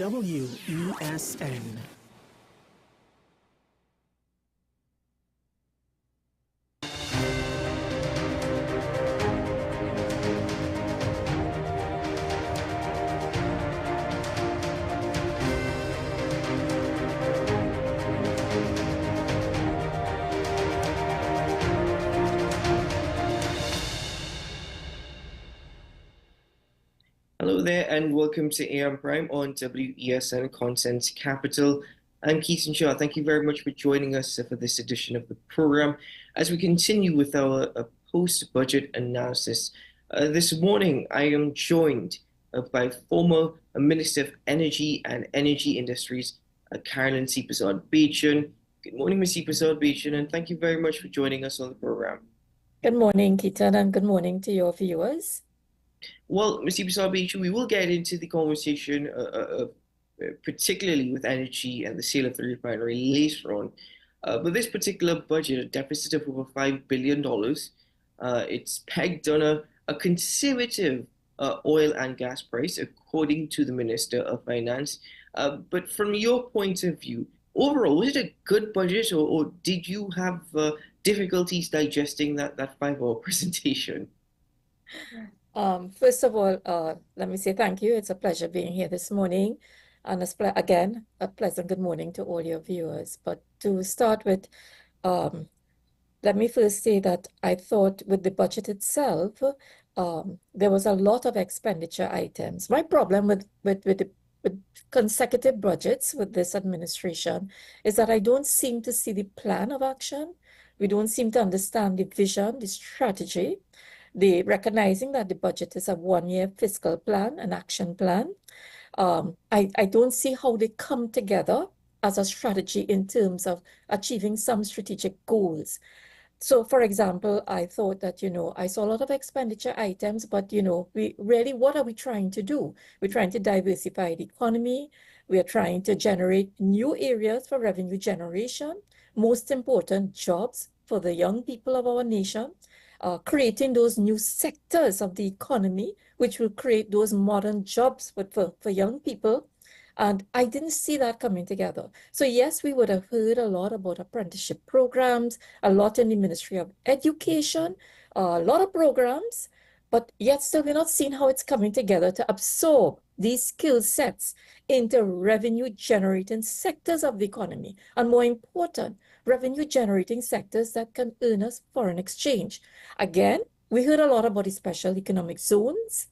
WESN. Hello there, and welcome to AM Prime on WESN Content Capital. I'm Keaton Shaw. Thank you very much for joining us for this edition of the program as we continue with our post-budget analysis. This morning, I am joined by former Minister of Energy and Energy Industries, Carolyn Seepersod-Beechen. Good morning, Ms. Seepersod-Beechen, and thank you very much for joining us on the program. Good morning, Keaton, and good morning to your viewers. Well, Ms. Seepersod-Beechen, we will get into the conversation, particularly with energy and the sale of the refinery later on. But this particular budget, a deficit of over $5 billion, it's pegged on a conservative oil and gas price, according to the Minister of Finance. But from your point of view, overall, was it a good budget, or did you have difficulties digesting that 5-hour presentation? First of all, let me say thank you. It's a pleasure being here this morning. And again, a pleasant good morning to all your viewers. But to start with, let me first say that I thought with the budget itself, there was a lot of expenditure items. My problem with consecutive budgets with this administration is that I don't seem to see the plan of action. We don't seem to understand the vision, the strategy. Recognizing that the budget is a one-year fiscal plan, an action plan. I don't see how they come together as a strategy in terms of achieving some strategic goals. So, for example, I thought that, I saw a lot of expenditure items, but, what are we trying to do? We're trying to diversify the economy. We are trying to generate new areas for revenue generation, most important, jobs for the young people of our nation. Creating those new sectors of the economy, which will create those modern jobs for young people. And I didn't see that coming together. So yes, we would have heard a lot about apprenticeship programs, a lot in the Ministry of Education, a lot of programs, but yet still we're not seeing how it's coming together to absorb these skill sets into revenue generating sectors of the economy. And more important, revenue generating sectors that can earn us foreign exchange. Again, we heard a lot about the special economic zones,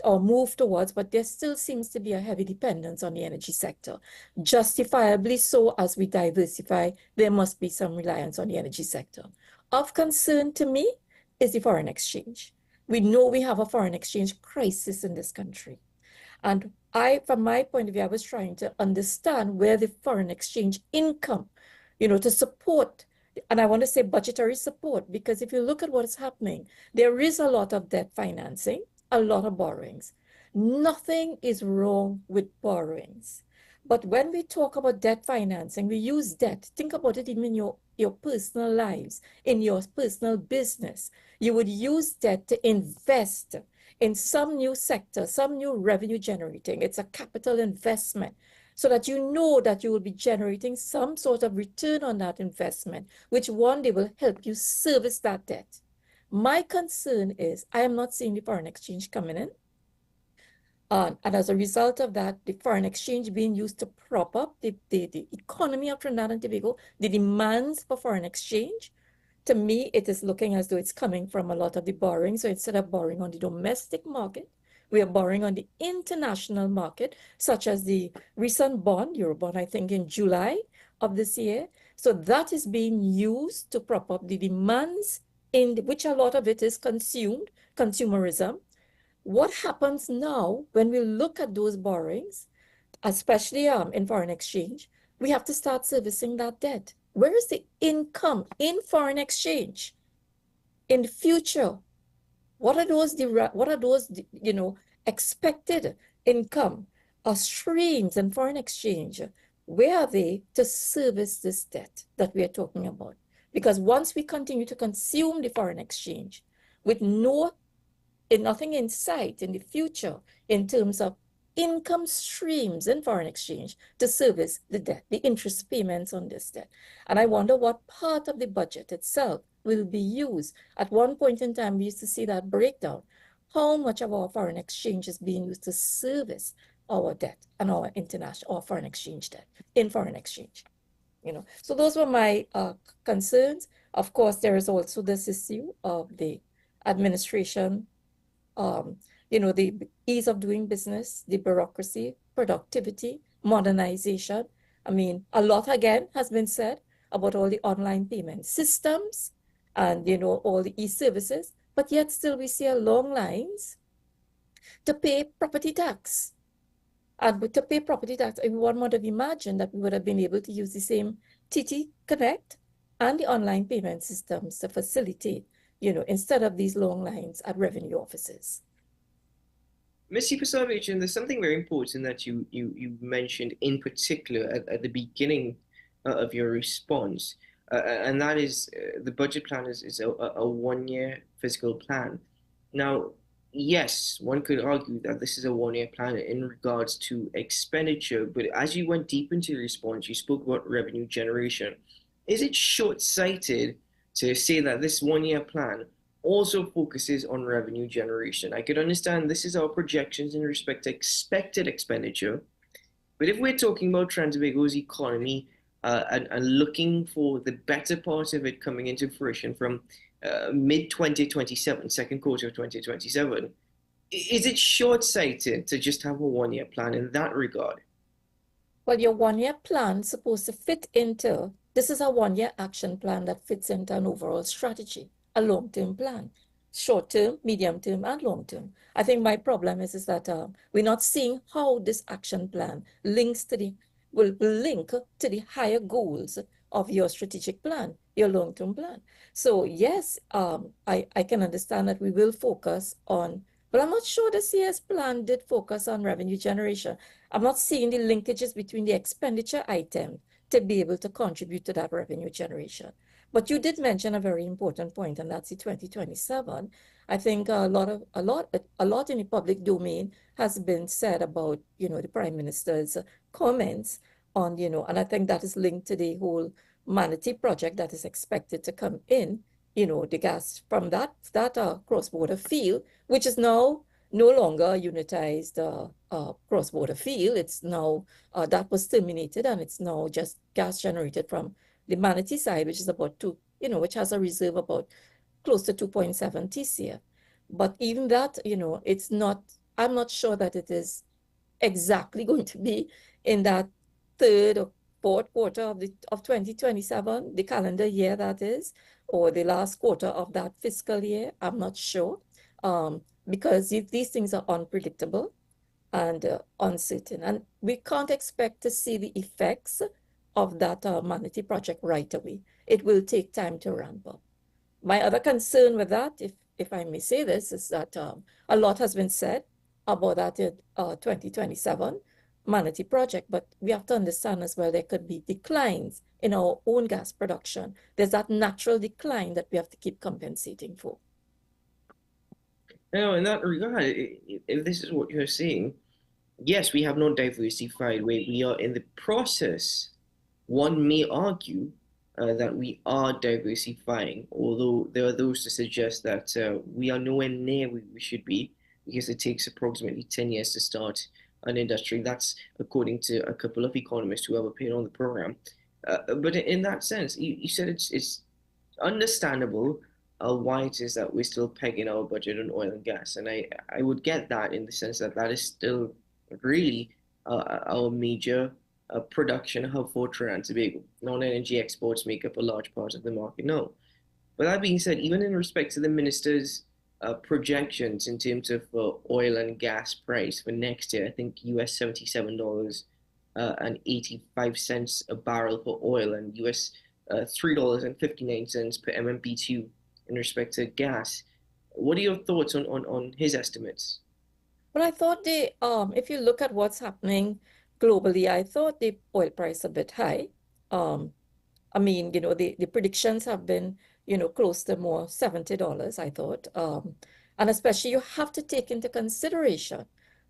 or move towards, but there still seems to be a heavy dependence on the energy sector. Justifiably so, as we diversify, there must be some reliance on the energy sector. Of concern to me is the foreign exchange. We know we have a foreign exchange crisis in this country. And from my point of view, I was trying to understand where the foreign exchange income, to support, and I want to say budgetary support, because if you look at what is happening, there is a lot of debt financing, a lot of borrowings. Nothing is wrong with borrowings. But when we talk about debt financing, we use debt. Think about it even in your personal lives, in your personal business. You would use debt to invest in some new sector, some new revenue generating. It's a capital investment, so that you know that you will be generating some sort of return on that investment, which one day will help you service that debt. My concern is I am not seeing the foreign exchange coming in. And as a result of that, the foreign exchange being used to prop up the economy of Trinidad and Tobago, the demands for foreign exchange, to me, it is looking as though it's coming from a lot of the borrowing. So instead of borrowing on the domestic market, we are borrowing on the international market, such as the recent bond, Eurobond, I think in July of this year. So that is being used to prop up the demands, in which a lot of it is consumerism. What happens now when we look at those borrowings, especially in foreign exchange, we have to start servicing that debt. Where is the income in foreign exchange in the future? What are those expected income or streams in foreign exchange? Where are they to service this debt that we are talking about? Because once we continue to consume the foreign exchange with nothing in sight in the future in terms of income streams in foreign exchange to service the debt, the interest payments on this debt. And I wonder what part of the budget itself will be used. At one point in time, we used to see that breakdown. How much of our foreign exchange is being used to service our debt and our international or foreign exchange debt in foreign exchange? So those were my concerns. Of course, there is also this issue of the administration, the ease of doing business, the bureaucracy, productivity, modernization. I mean, a lot again has been said about all the online payment systems and, all the e-services, but yet still we see long lines to pay property tax. And to pay property tax, one would have imagined that we would have been able to use the same TT Connect and the online payment systems to facilitate, instead of these long lines at revenue offices. Ms. Pasavich, and there's something very important that you mentioned in particular at the beginning of your response, and that is the budget plan is a 1 year fiscal plan. Now, yes, one could argue that this is a 1 year plan in regards to expenditure, but as you went deep into your response, you spoke about revenue generation. Is it short-sighted to say that this 1 year plan also focuses on revenue generation? I could understand this is our projections in respect to expected expenditure, but if we're talking about Trinbago's economy and looking for the better part of it coming into fruition from mid 2027, second quarter of 2027, is it short sighted to just have a 1 year plan in that regard? Well, your 1 year plan is supposed to fit into, this is a 1 year action plan that fits into an overall strategy, a long-term plan, short-term, medium-term, and long-term. I think my problem is that we're not seeing how this action plan will link to the higher goals of your strategic plan, your long-term plan. So yes, I can understand that we will focus on, but I'm not sure this year's plan did focus on revenue generation. I'm not seeing the linkages between the expenditure item to be able to contribute to that revenue generation. But you did mention a very important point, and that's the 2027. I think a lot in the public domain has been said about, the Prime Minister's comments on, and I think that is linked to the whole Manatee project that is expected to come in, the gas from that cross-border field, which is now no longer a unitized cross-border field. It's now, that was terminated, and it's now just gas generated from the Manatee side, which is about which has a reserve about close to 2.7 TCF. But even that, it's not, I'm not sure that it is exactly going to be in that third or fourth quarter of 2027, the calendar year that is, or the last quarter of that fiscal year. I'm not sure, because these things are unpredictable and uncertain, and we can't expect to see the effects of that Manatee project right away. It will take time to ramp up. My other concern with that, if I may say this, is that a lot has been said about that 2027 Manatee project, but we have to understand as well there could be declines in our own gas production. There's that natural decline that we have to keep compensating for. Now, in that regard, if this is what you're saying, yes, we have not diversified. We are in the process. One may argue that we are diversifying, although there are those to suggest that we are nowhere near where we should be, because it takes approximately 10 years to start an industry. That's according to a couple of economists who have appeared on the program. But in that sense, you said it's understandable why it is that we're still pegging our budget on oil and gas. And I would get that in the sense that that is still really our major production hub for Trinidad and Tobago. Non-energy exports make up a large part of the market now. But that being said, even in respect to the minister's projections in terms of oil and gas price for next year, I think US $77 and 85 cents a barrel for oil, and US $3.59 per MMBTU in respect to gas. What are your thoughts on his estimates? But I thought if you look at what's happening globally, I thought the oil price a bit high. I mean, the predictions have been, close to more $70, I thought. And especially you have to take into consideration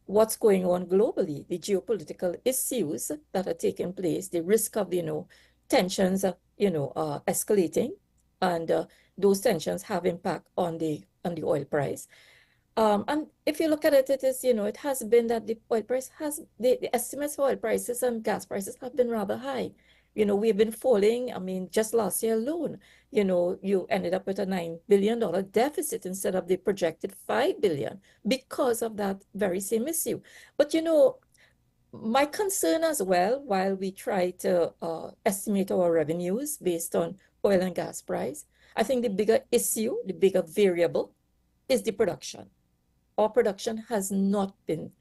what's going on globally, the geopolitical issues that are taking place, the risk of, tensions, escalating, and those tensions have impact on the oil price. And if you look at it, it is, it has been that the oil price has, the estimates for oil prices and gas prices have been rather high. We've been falling. I mean, just last year alone, you ended up with a $9 billion deficit instead of the projected $5 billion because of that very same issue. But, my concern as well, while we try to estimate our revenues based on oil and gas price, I think the bigger issue, the bigger variable is the production. Our production has not been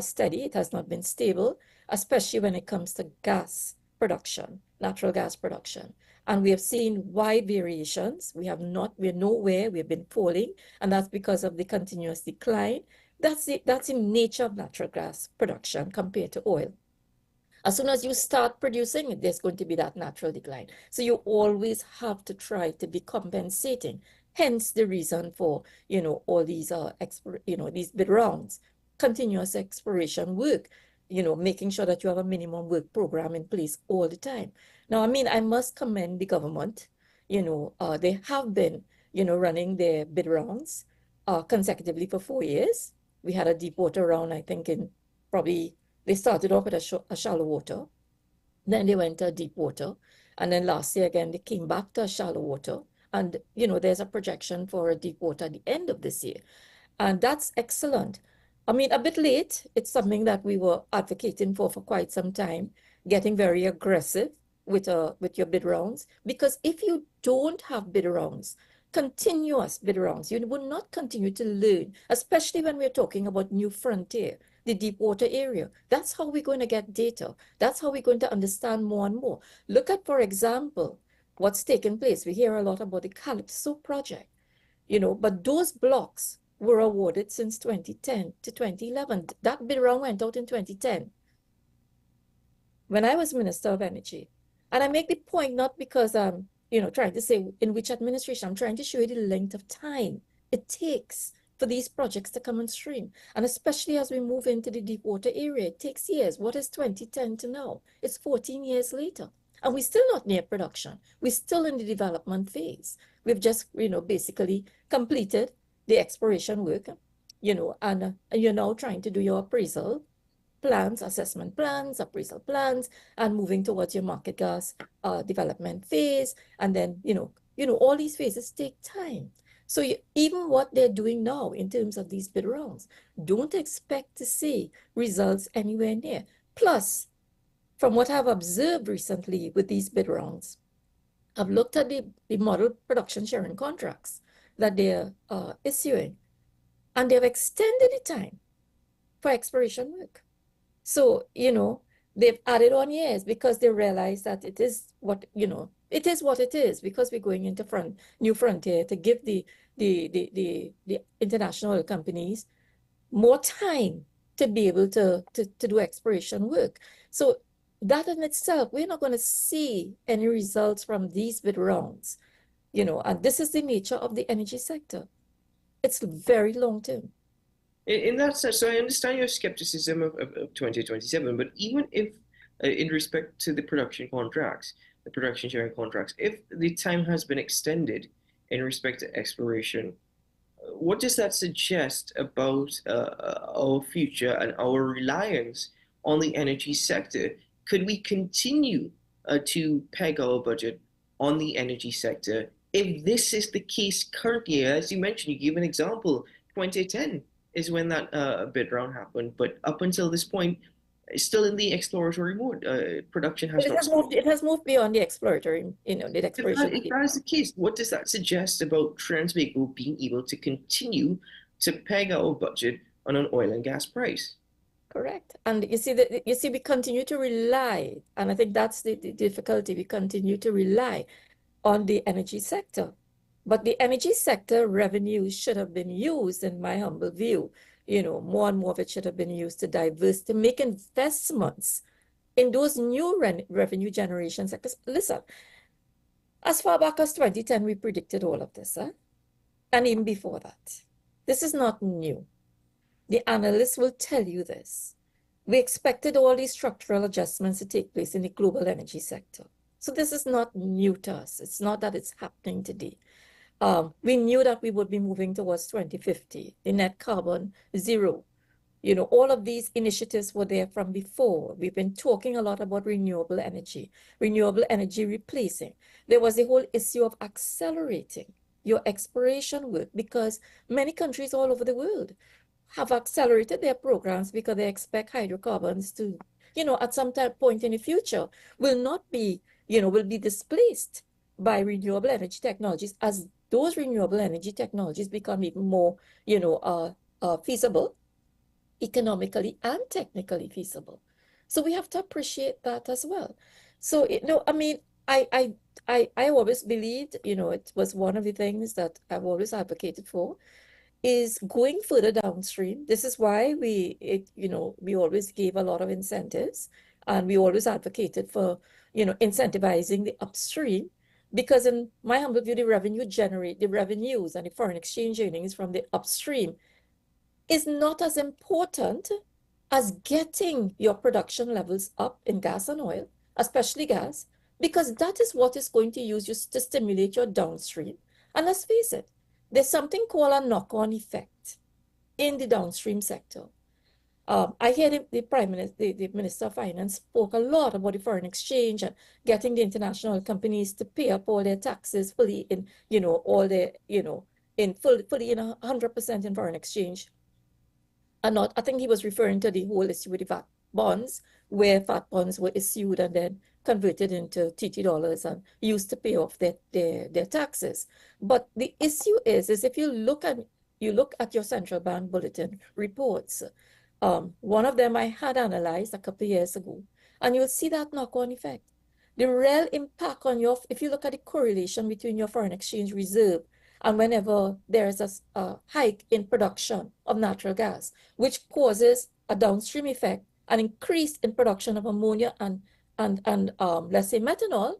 steady. It has not been stable, especially when it comes to gas production, natural gas production. And we have seen wide variations. We're nowhere, we've been falling, and that's because of the continuous decline. That's the nature of natural gas production compared to oil. As soon as you start producing, there's going to be that natural decline. So you always have to try to be compensating. Hence the reason for, all these these bid rounds, continuous exploration work, making sure that you have a minimum work program in place all the time. Now, I mean, I must commend the government. They have been, running their bid rounds consecutively for 4 years. We had a deep water round, I think, in probably they started off at a shallow water, then they went to deep water, and then last year again they came back to a shallow water. And there's a projection for a deep water at the end of this year, and that's excellent. I mean, a bit late. It's something that we were advocating for quite some time, getting very aggressive with your bid rounds, because if you don't have bid rounds, continuous bid rounds, you will not continue to learn, especially when we're talking about new frontier, the deep water area. That's how we're going to get data. That's how we're going to understand more and more. Look at, for example, what's taking place. We hear a lot about the Calypso project, but those blocks were awarded since 2010 to 2011. That bid round went out in 2010 when I was Minister of Energy. And I make the point not because I'm, trying to say in which administration. I'm trying to show you the length of time it takes for these projects to come on stream. And especially as we move into the deep water area, it takes years. What is 2010 to now? It's 14 years later. And we're still not near production. We're still in the development phase. We've just, basically completed the exploration work, and you're now trying to do your appraisal plans, assessment plans, appraisal plans, and moving towards your market gas development phase. And then, all these phases take time. So even what they're doing now in terms of these bid rounds, don't expect to see results anywhere near. Plus, from what I've observed recently with these bid rounds, I've looked at the model production sharing contracts that they're issuing, and they've extended the time for exploration work. So, they've added on years because they realize that it is what, it is what it is, because we're going into new frontier to give the international oil companies more time to be able to do exploration work. So that in itself, we're not going to see any results from these bid rounds, and this is the nature of the energy sector. It's very long term. In that sense, so I understand your skepticism of 2027, but even if, in respect to the production contracts, the production sharing contracts, if the time has been extended in respect to exploration, what does that suggest about our future and our reliance on the energy sector? Could we continue to peg our budget on the energy sector if this is the case currently? As you mentioned, you gave an example, 2010 is when that bid round happened, but up until this point, it's still in the exploratory mode. Production has not. It has moved beyond the exploratory, the exploration. If that is the case, what does that suggest about Transvago being able to continue to peg our budget on an oil and gas price? Correct. And we continue to rely, and I think that's the difficulty. We continue to rely on the energy sector. But the energy sector revenues should have been used, in my humble view, more and more of it should have been used to make investments in those new revenue generation sectors. Listen, as far back as 2010, we predicted all of this, and even before that. This is not new. The analysts will tell you this. We expected all these structural adjustments to take place in the global energy sector. So this is not new to us. It's not that it's happening today. We knew that we would be moving towards 2050, the net carbon zero. All of these initiatives were there from before. We've been talking a lot about renewable energy replacing. There was the whole issue of accelerating your exploration work because many countries all over the world have accelerated their programs because they expect hydrocarbons to, at some point in the future, will not be, will be displaced by renewable energy technologies as those renewable energy technologies become even more, feasible, economically and technically feasible. So we have to appreciate that as well. So, I mean, I always believed, it was one of the things that I've always advocated for is going further downstream. This is why we always gave a lot of incentives and we always advocated for, incentivizing the upstream because in my humble view, the revenues and the foreign exchange earnings from the upstream is not as important as getting your production levels up in gas and oil, especially gas, because that is what is going to use you to stimulate your downstream. And let's face it, there's something called a knock-on effect in the downstream sector. I hear the Prime Minister, the Minister of Finance spoke a lot about the foreign exchange and getting the international companies to pay up all their taxes fully in, all their, fully in 100% in foreign exchange. And not, I think he was referring to the whole issue with the VAT bonds, where VAT bonds were issued and then converted into TT dollars and used to pay off their taxes. But the issue is if you look at your central bank bulletin reports, one of them I had analyzed a couple of years ago, and you'll see that knock-on effect. The real impact on if you look at the correlation between your foreign exchange reserve and whenever there is a hike in production of natural gas, which causes a downstream effect, an increase in production of ammonia and let's say methanol,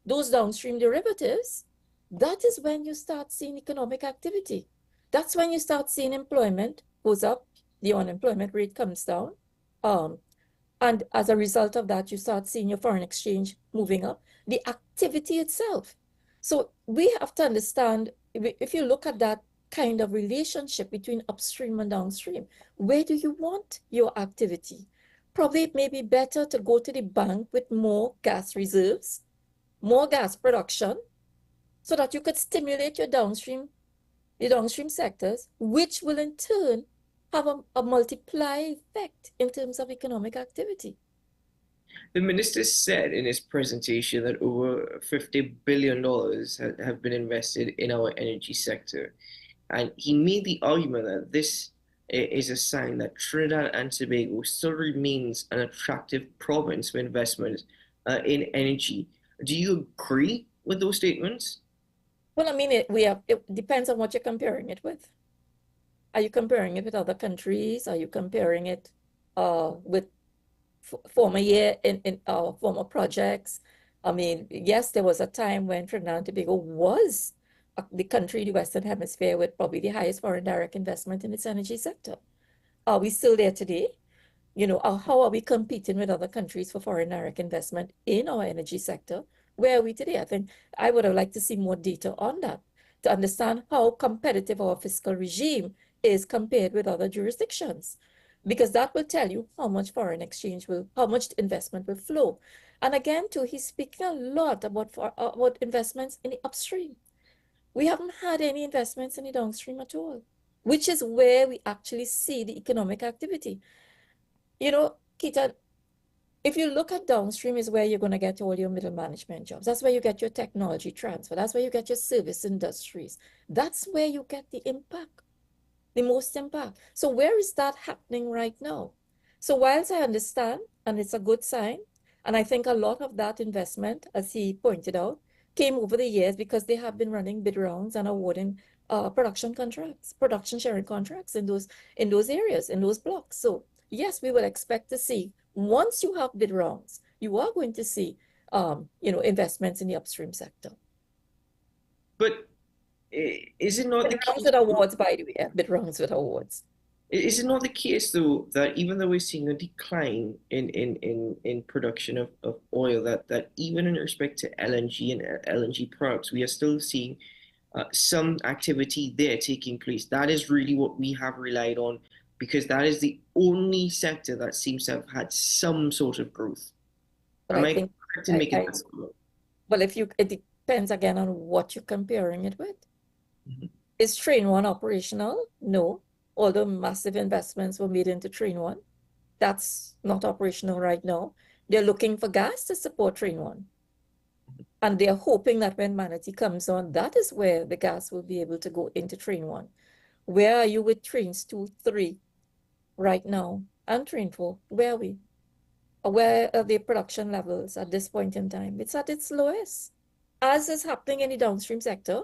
those downstream derivatives, that is when you start seeing economic activity. That's when you start seeing employment goes up, the unemployment rate comes down. And as a result of that, you start seeing your foreign exchange moving up, the activity itself. So we have to understand, if you look at that kind of relationship between upstream and downstream, where do you want your activity? Probably it may be better to go to the bank with more gas reserves, more gas production, so that you could stimulate the downstream sectors, which will in turn have a multiplier effect in terms of economic activity. The minister said in his presentation that over $50 billion have been invested in our energy sector. And he made the argument that this is a sign that Trinidad and Tobago still remains an attractive province for investment in energy. Do you agree with those statements? Well, I mean, it depends on what you're comparing it with. Are you comparing it with other countries? Are you comparing it with former projects? I mean, yes, there was a time when Trinidad and Tobago was the country in the Western Hemisphere with probably the highest foreign direct investment in its energy sector. Are we still there today? How are we competing with other countries for foreign direct investment in our energy sector? Where are we today? I think I would have liked to see more data on that to understand how competitive our fiscal regime is compared with other jurisdictions, because that will tell you how much how much investment will flow. And again, too, he's speaking a lot about investments in the upstream. We haven't had any investments in the downstream at all, which is where we actually see the economic activity. Keita, if you look at downstream is where you're going to get all your middle management jobs. That's where you get your technology transfer. That's where you get your service industries. That's where you get the impact, the most impact. So where is that happening right now? So whilst I understand, and it's a good sign, and I think a lot of that investment, as he pointed out, came over the years because they have been running bid rounds and awarding production sharing contracts in those areas, in those blocks. So yes, we will expect to see, once you have bid rounds, you are going to see investments in the upstream sector. But is it not the Bid rounds case? with awards, by the way, bid rounds with awards. Is it not the case though that even though we're seeing a decline in production of oil, that even in respect to LNG and LNG products, we are still seeing some activity there taking place? That is really what we have relied on because that is the only sector that seems to have had some sort of growth. But Am I I think correct in making I that statement? well, if you it depends again on what you're comparing it with. Mhm. Is train one operational? No. Although massive investments were made into train one, that's not operational right now. They're looking for gas to support train one. And they're hoping that when Manatee comes on, that is where the gas will be able to go into train one. Where are you with trains two, three right now? And train four? Where are we? Where are the production levels at this point in time? It's at its lowest. As is happening in the downstream sector,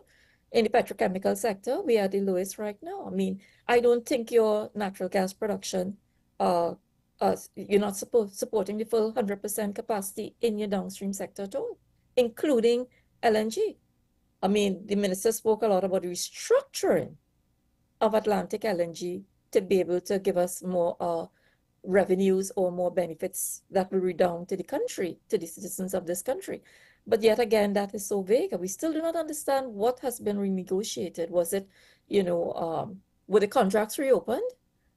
in the petrochemical sector, we are the lowest right now. I mean, I don't think your natural gas production, you're not supporting the full 100% capacity in your downstream sector at all, including LNG. I mean, the minister spoke a lot about restructuring of Atlantic LNG to be able to give us more revenues or more benefits that will redound to the country, to the citizens of this country. But yet again, that is so vague. We still do not understand what has been renegotiated. Was it, were the contracts reopened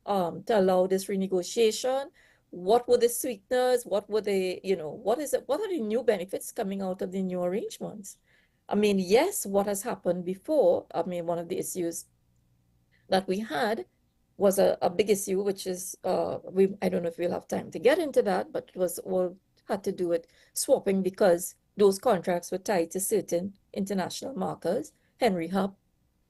to allow this renegotiation? What were the sweeteners? What were the, what is it? What are the new benefits coming out of the new arrangements? I mean, yes, what has happened before, I mean, one of the issues that we had was a big issue, which is I don't know if we'll have time to get into that, but it was all had to do with swapping because those contracts were tied to certain international markers, Henry Hub,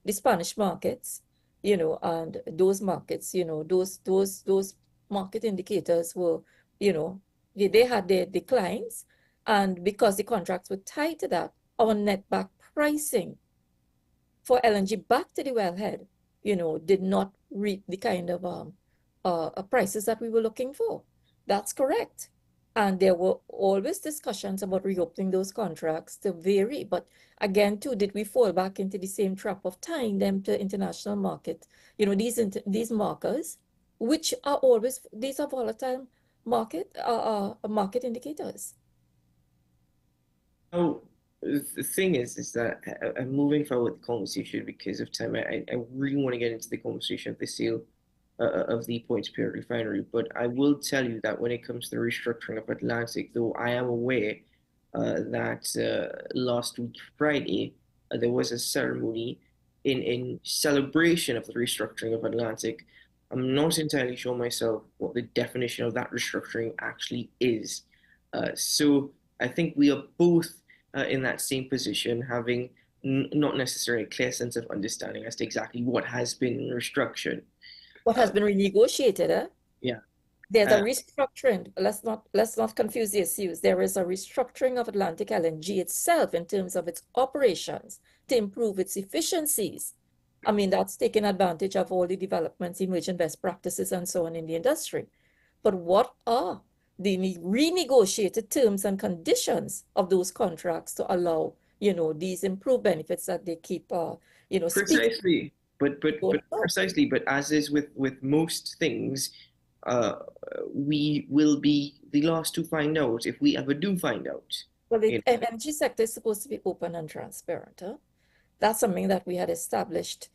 the Spanish markets, and those markets, those market indicators were, they had their declines. And because the contracts were tied to that, our net back pricing for LNG back to the wellhead, did not reap the kind of prices that we were looking for. That's correct. And there were always discussions about reopening those contracts to vary. But again, too, did we fall back into the same trap of tying them to international market? These markers, which are always, these are volatile market indicators. Now, the thing is that I'm moving forward with the conversation because of time. I really want to get into the conversation of the sale of the Point Spirit refinery, but I will tell you that when it comes to the restructuring of Atlantic, though I am aware that last week Friday there was a ceremony in celebration of the restructuring of Atlantic. I'm not entirely sure myself what the definition of that restructuring actually is. So I think we are both in that same position, having not necessarily a clear sense of understanding as to exactly what has been restructured. What has Uh, been renegotiated, eh? yeah. There's a Uh, restructuring. Let's not confuse the issues. There is a restructuring of Atlantic LNG itself in terms of its operations to improve its efficiencies. I mean, that's taking advantage of all the developments, emerging best practices, and so on in the industry. But what are the renegotiated terms and conditions of those contracts to allow, these improved benefits that they keep, speaking Precisely, but going up? precisely, but as is with most things, uh, we will be the last to find out if we ever do find out. Well, the You know, energy sector is supposed to be open and transparent, huh? That's something that we had established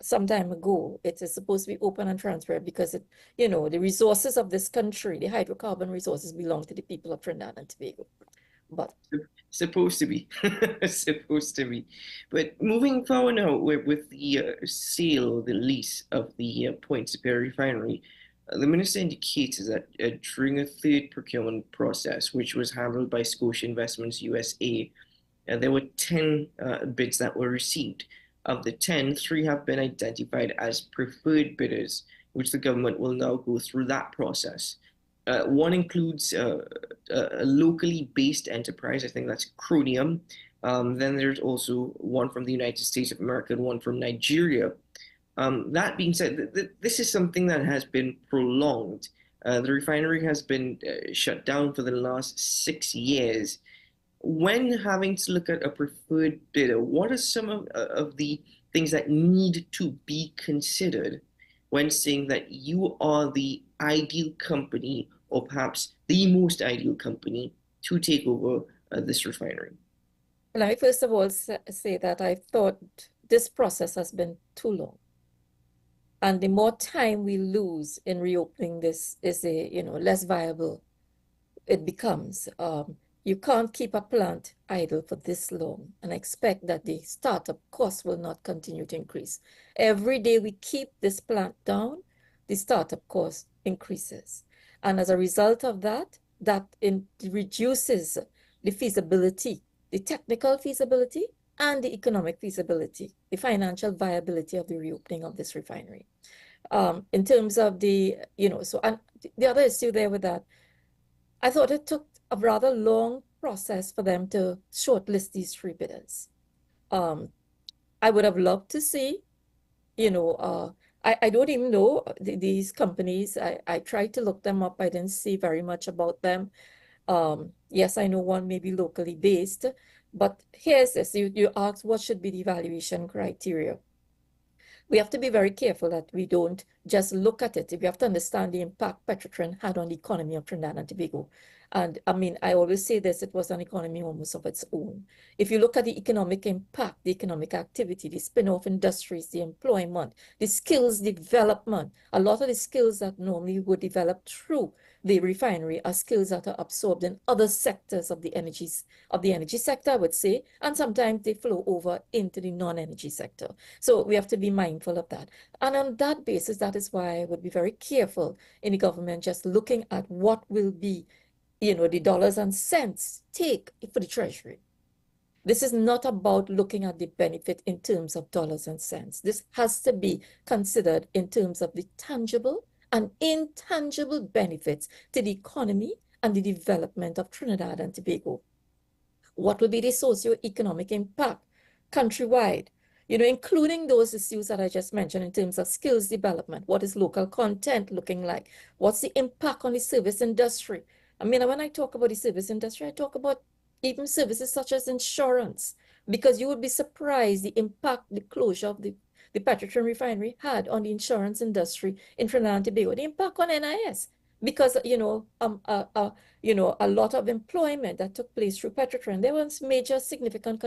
some time ago. It is supposed to be open and transparent because the resources of this country, the hydrocarbon resources belong to the people of Trinidad and Tobago. But supposed to be, supposed to be. But moving forward now with the sale, the lease of the Point Superior refinery, the minister indicated that during a third procurement process, which was handled by Scotia Investments USA, there were 10 bids that were received. Of the 10, three have been identified as preferred bidders, which the government will now go through that process. One includes a locally based enterprise, I think that's Chromium. Then there's also one from the United States of America and one from Nigeria. That being said, this is something that has been prolonged. The refinery has been shut down for the last 6 years. When having to look at a preferred bidder, what are some of the things that need to be considered? when saying that you are the ideal company, or perhaps the most ideal company, to take over this refinery? Let me first of all say that I thought this process has been too long. And the more time we lose in reopening this is less viable it becomes. You can't keep a plant idle for this long and expect that the startup cost will not continue to increase. Every day we keep this plant down, the startup cost increases. And as a result of that, reduces the feasibility, the technical feasibility and the economic feasibility, the financial viability of the reopening of this refinery. In terms of and the other issue there with that, I thought it took a rather long process for them to shortlist these three bidders. I would have loved to see, I don't even know these companies. I tried to look them up. I didn't see very much about them. Yes, I know one may be locally based, but here's this. You asked what should be the evaluation criteria. We have to be very careful that we don't just look at it. We have to understand the impact Petrotrin had on the economy of Trinidad and Tobago. And I mean, I always say this, it was an economy almost of its own. If you look at the economic impact, the economic activity, the spin-off industries, the employment, the skills development, a lot of the skills that normally would develop through the refinery are skills that are absorbed in other sectors of the energy sector, I would say, and sometimes they flow over into the non-energy sector. So we have to be mindful of that. And on that basis, that is why I would be very careful in the government just looking at what will be, the dollars and cents take for the treasury. This is not about looking at the benefit in terms of dollars and cents. This has to be considered in terms of the tangible and intangible benefits to the economy and the development of Trinidad and Tobago. What will be the socio-economic impact countrywide? Including those issues that I just mentioned in terms of skills development. What is local content looking like? What's the impact on the service industry? I mean, when I talk about the service industry, I talk about even services such as insurance, because you would be surprised the impact the closure of the Petrotrin refinery had on the insurance industry in Trinidad and Tobago, the impact on NIS, because a lot of employment that took place through Petrotrin, there was major significant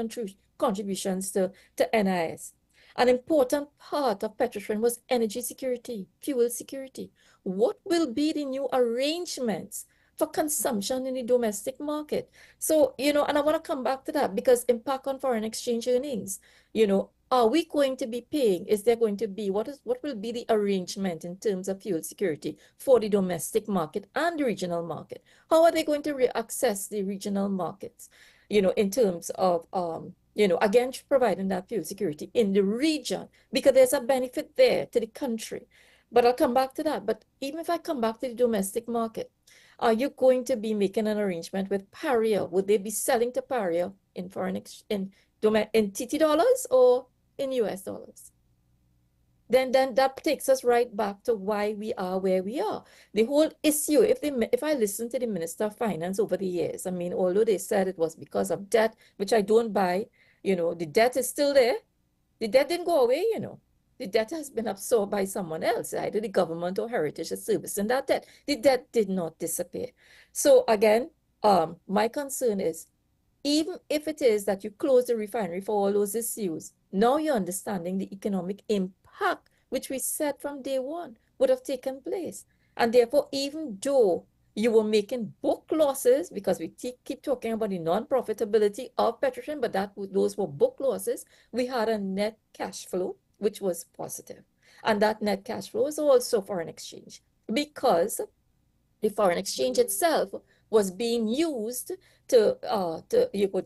contributions to NIS. An important part of Petrotrin was energy security, fuel security. What will be the new arrangements for consumption in the domestic market? So, and I want to come back to that because impact on foreign exchange earnings, are we going to be paying? Is there going to be, what will be the arrangement in terms of fuel security for the domestic market and the regional market? How are they going to access the regional markets, in terms of, again, providing that fuel security in the region, because there's a benefit there to the country. But I'll come back to that. But even if I come back to the domestic market, are you going to be making an arrangement with Paria? Would they be selling to Paria in in TT dollars or in US dollars? Then that takes us right back to why we are where we are. The whole issue, if I listen to the Minister of Finance over the years, I mean, although they said it was because of debt, which I don't buy, the debt is still there. The debt didn't go away, The debt has been absorbed by someone else, either the government or Heritage is servicing that debt. The debt did not disappear. So again, my concern is, even if it is that you close the refinery for all those issues, now you're understanding the economic impact, which we said from day one would have taken place. And therefore, even though you were making book losses, because we keep talking about the non-profitability of Petrotrin, but those were book losses, we had a net cash flow, which was positive. And that net cash flow is also foreign exchange, because the foreign exchange itself was being used to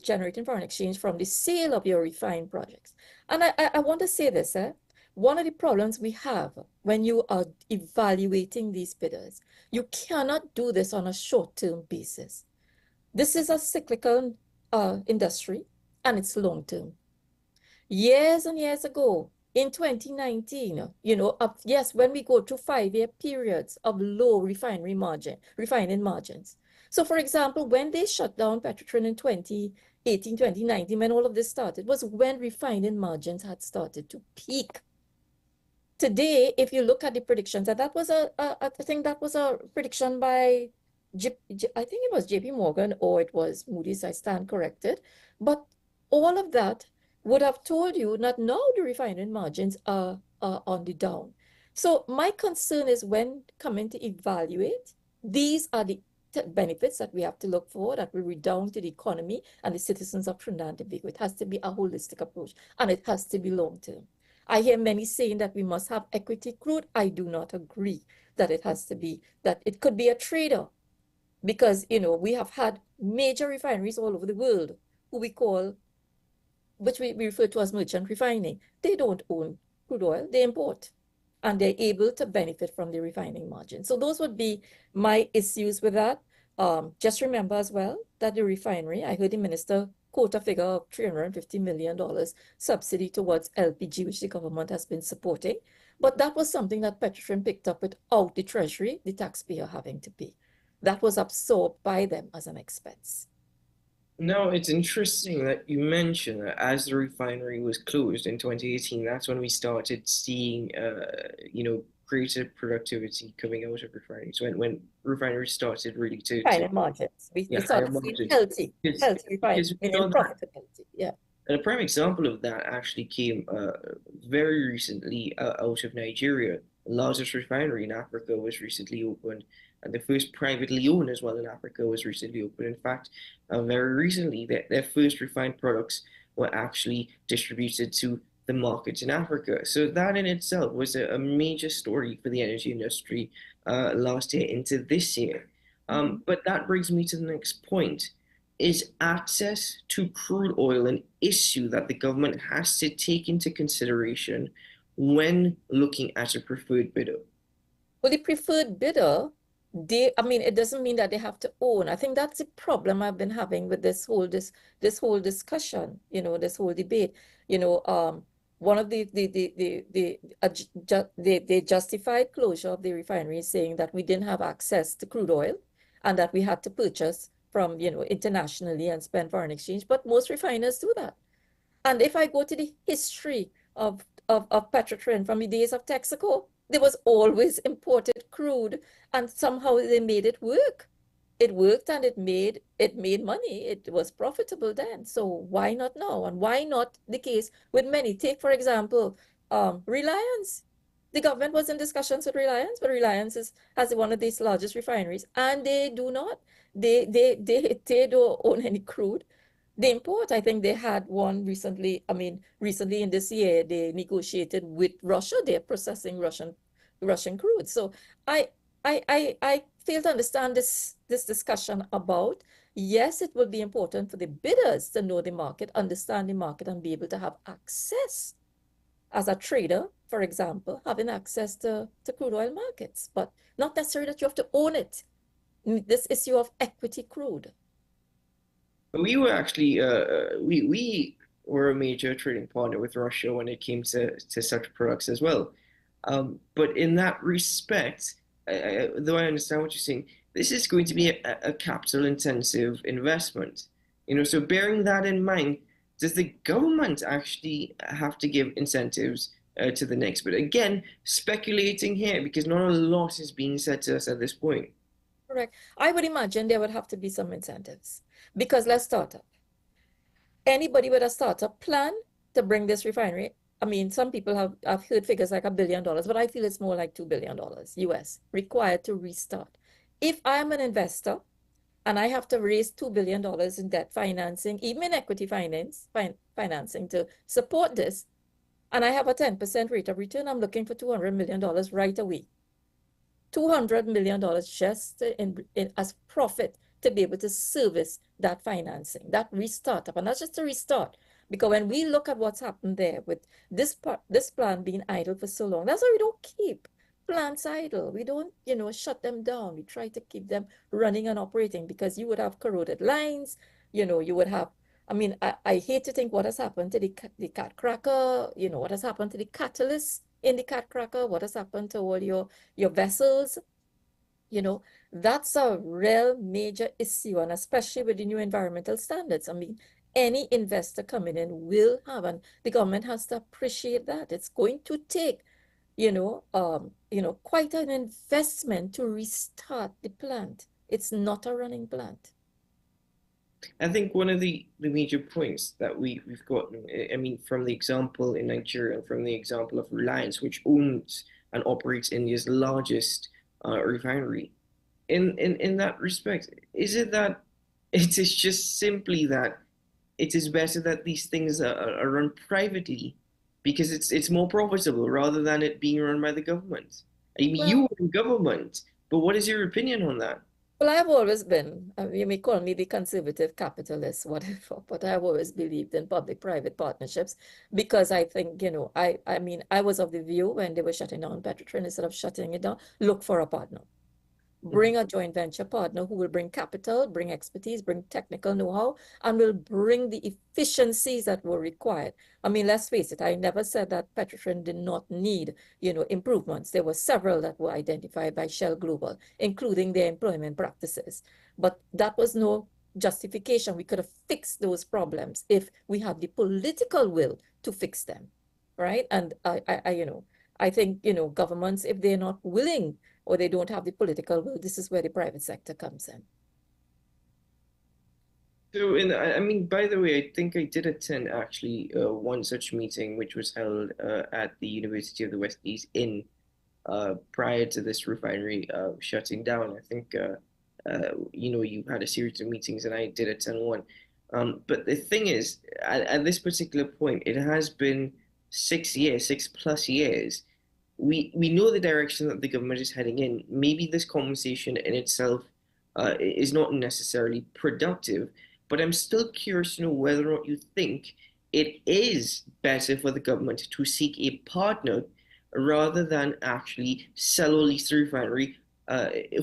generating foreign exchange from the sale of your refined projects. And I want to say this, one of the problems we have when you are evaluating these bidders, you cannot do this on a short-term basis. This is a cyclical industry, and it's long-term. Years and years ago, in 2019, yes, when we go through 5-year periods of low refining margins. So for example, when they shut down Petrotrin in 2018, 2019, when all of this started, was when refining margins had started to peak. today, if you look at the predictions, and that was I think that was a prediction by, I think it was JP Morgan or it was Moody's, I stand corrected. But all of that would have told you that now the refining margins are on the down. So my concern is when coming to evaluate, these are the benefits that we have to look for that will redound to the economy and the citizens of Trinidad and Tobago. It has to be a holistic approach and it has to be long term. I hear many saying that we must have equity crude. I do not agree that it has to be, that it could be a trader because, we have had major refineries all over the world who we call, which we refer to as merchant refining. They don't own crude oil, they import, and they're able to benefit from the refining margin. So those would be my issues with that. Just remember as well that the refinery, I heard the minister quote a figure of $350 million subsidy towards LPG, which the government has been supporting. But that was something that Petrotrin picked up without the treasury, the taxpayer having to pay. That was absorbed by them as an expense. No, it's interesting that you mentioned that as the refinery was closed in 2018, that's when we started seeing, greater productivity coming out of refineries. When refineries started really to Refining margins. We yeah, higher started seeing margins. healthy refining, Because we meaning know that, profitability. Yeah. and a prime example of that actually came very recently out of Nigeria. The largest refinery in Africa was recently opened, and the first privately owned as well in Africa was recently opened. In fact, very recently, their first refined products were actually distributed to the markets in Africa. So that in itself was a major story for the energy industry last year into this year. But that brings me to the next point. Is access to crude oil an issue that the government has to take into consideration when looking at a preferred bidder? Well, the preferred bidder, it doesn't mean that they have to own. I think that's the problem I've been having with this whole discussion, this whole debate. One of the justified closure of the refinery saying that we didn't have access to crude oil and that we had to purchase from, internationally and spend foreign exchange. But most refiners do that. And if I go to the history of Petrotrin from the days of Texaco, there was always imported crude, and somehow they made it work. It worked and it made money. It was profitable then. So why not now? And why not the case with many? Take, for example, Reliance. The government was in discussions with Reliance, but Reliance has one of these largest refineries, and they do not. They don't own any crude. They import. I think they had one recently. Recently in this year, they negotiated with Russia. They're processing Russian crude. So I I fail to understand this discussion about, yes, it will be important for the bidders to know the market, understand the market, and be able to have access as a trader, for example, having access to crude oil markets, but not necessarily that you have to own it. This issue of equity crude. We were actually we were a major trading partner with Russia when it came to such products as well. But in that respect, though I understand what you're saying, this is going to be a capital intensive investment. So bearing that in mind, does the government actually have to give incentives to the next bit? Again, speculating here because not a lot is being said to us at this point. Correct. I would imagine there would have to be some incentives because let's start up. Anybody with a startup plan to bring this refinery, some people have heard figures like $1 billion, but I feel it's more like $2 billion US required to restart. If I am an investor and I have to raise $2 billion in debt financing, even in equity financing to support this, and I have a 10% rate of return, I'm looking for $200 million right away. $200 million just as profit to be able to service that financing, that restart up. And that's just a restart. Because when we look at what's happened there with this plant being idle for so long, that's why we don't keep plants idle. We don't, shut them down. We try to keep them running and operating because you would have corroded lines, you would have, I hate to think what has happened to the cat cracker, what has happened to the catalyst in the cat cracker, what has happened to all your vessels, that's a real major issue, and especially with the new environmental standards. Any investor coming in will have, and the government has to appreciate that. It's going to take quite an investment to restart the plant. It's not a running plant. I think one of the major points that we've gotten, I mean, from the example in Nigeria and from the example of Reliance, which owns and operates India's largest refinery, in that respect, is it that it is just simply that it is better that these things are run privately because it's more profitable rather than it being run by the government? I mean, you Well, are in government, but what is your opinion on that? Well, I've always been, you may call me the conservative capitalist, whatever, but I've always believed in public-private partnerships because I think, I mean, I was of the view when they were shutting down Petrotrin, instead of shutting it down, look for a partner. Mhm. Bring a joint venture partner who will bring capital, bring expertise, bring technical know-how, and will bring the efficiencies that were required. I mean, let's face it, I never said that Petrotrin did not need, improvements. There were several that were identified by Shell Global, including their employment practices. But that was no justification. We could have fixed those problems if we had the political will to fix them, right? And I think, governments, if they're not willing or they don't have the political will, this is where the private sector comes in. So, I mean, by the way, I think I did attend actually one such meeting, which was held at the University of the West East in prior to this refinery shutting down. I think you had a series of meetings, and I did attend one. But the thing is, at this particular point, it has been 6 years, 6+ years. We know the direction that the government is heading in. Maybe this conversation in itself is not necessarily productive, but I'm still curious to know whether or not you think it is better for the government to seek a partner rather than actually sell or lease the refinery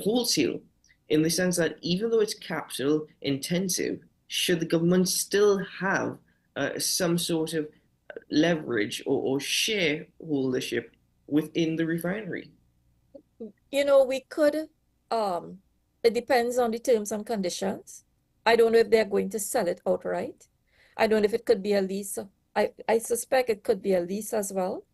wholesale. In the sense that even though it's capital intensive, should the government still have some sort of leverage or shareholdership within the refinery? We could, um, it depends on the terms and conditions. I don't know if they're going to sell it outright. I don't know if it could be a lease. I suspect it could be a lease as well.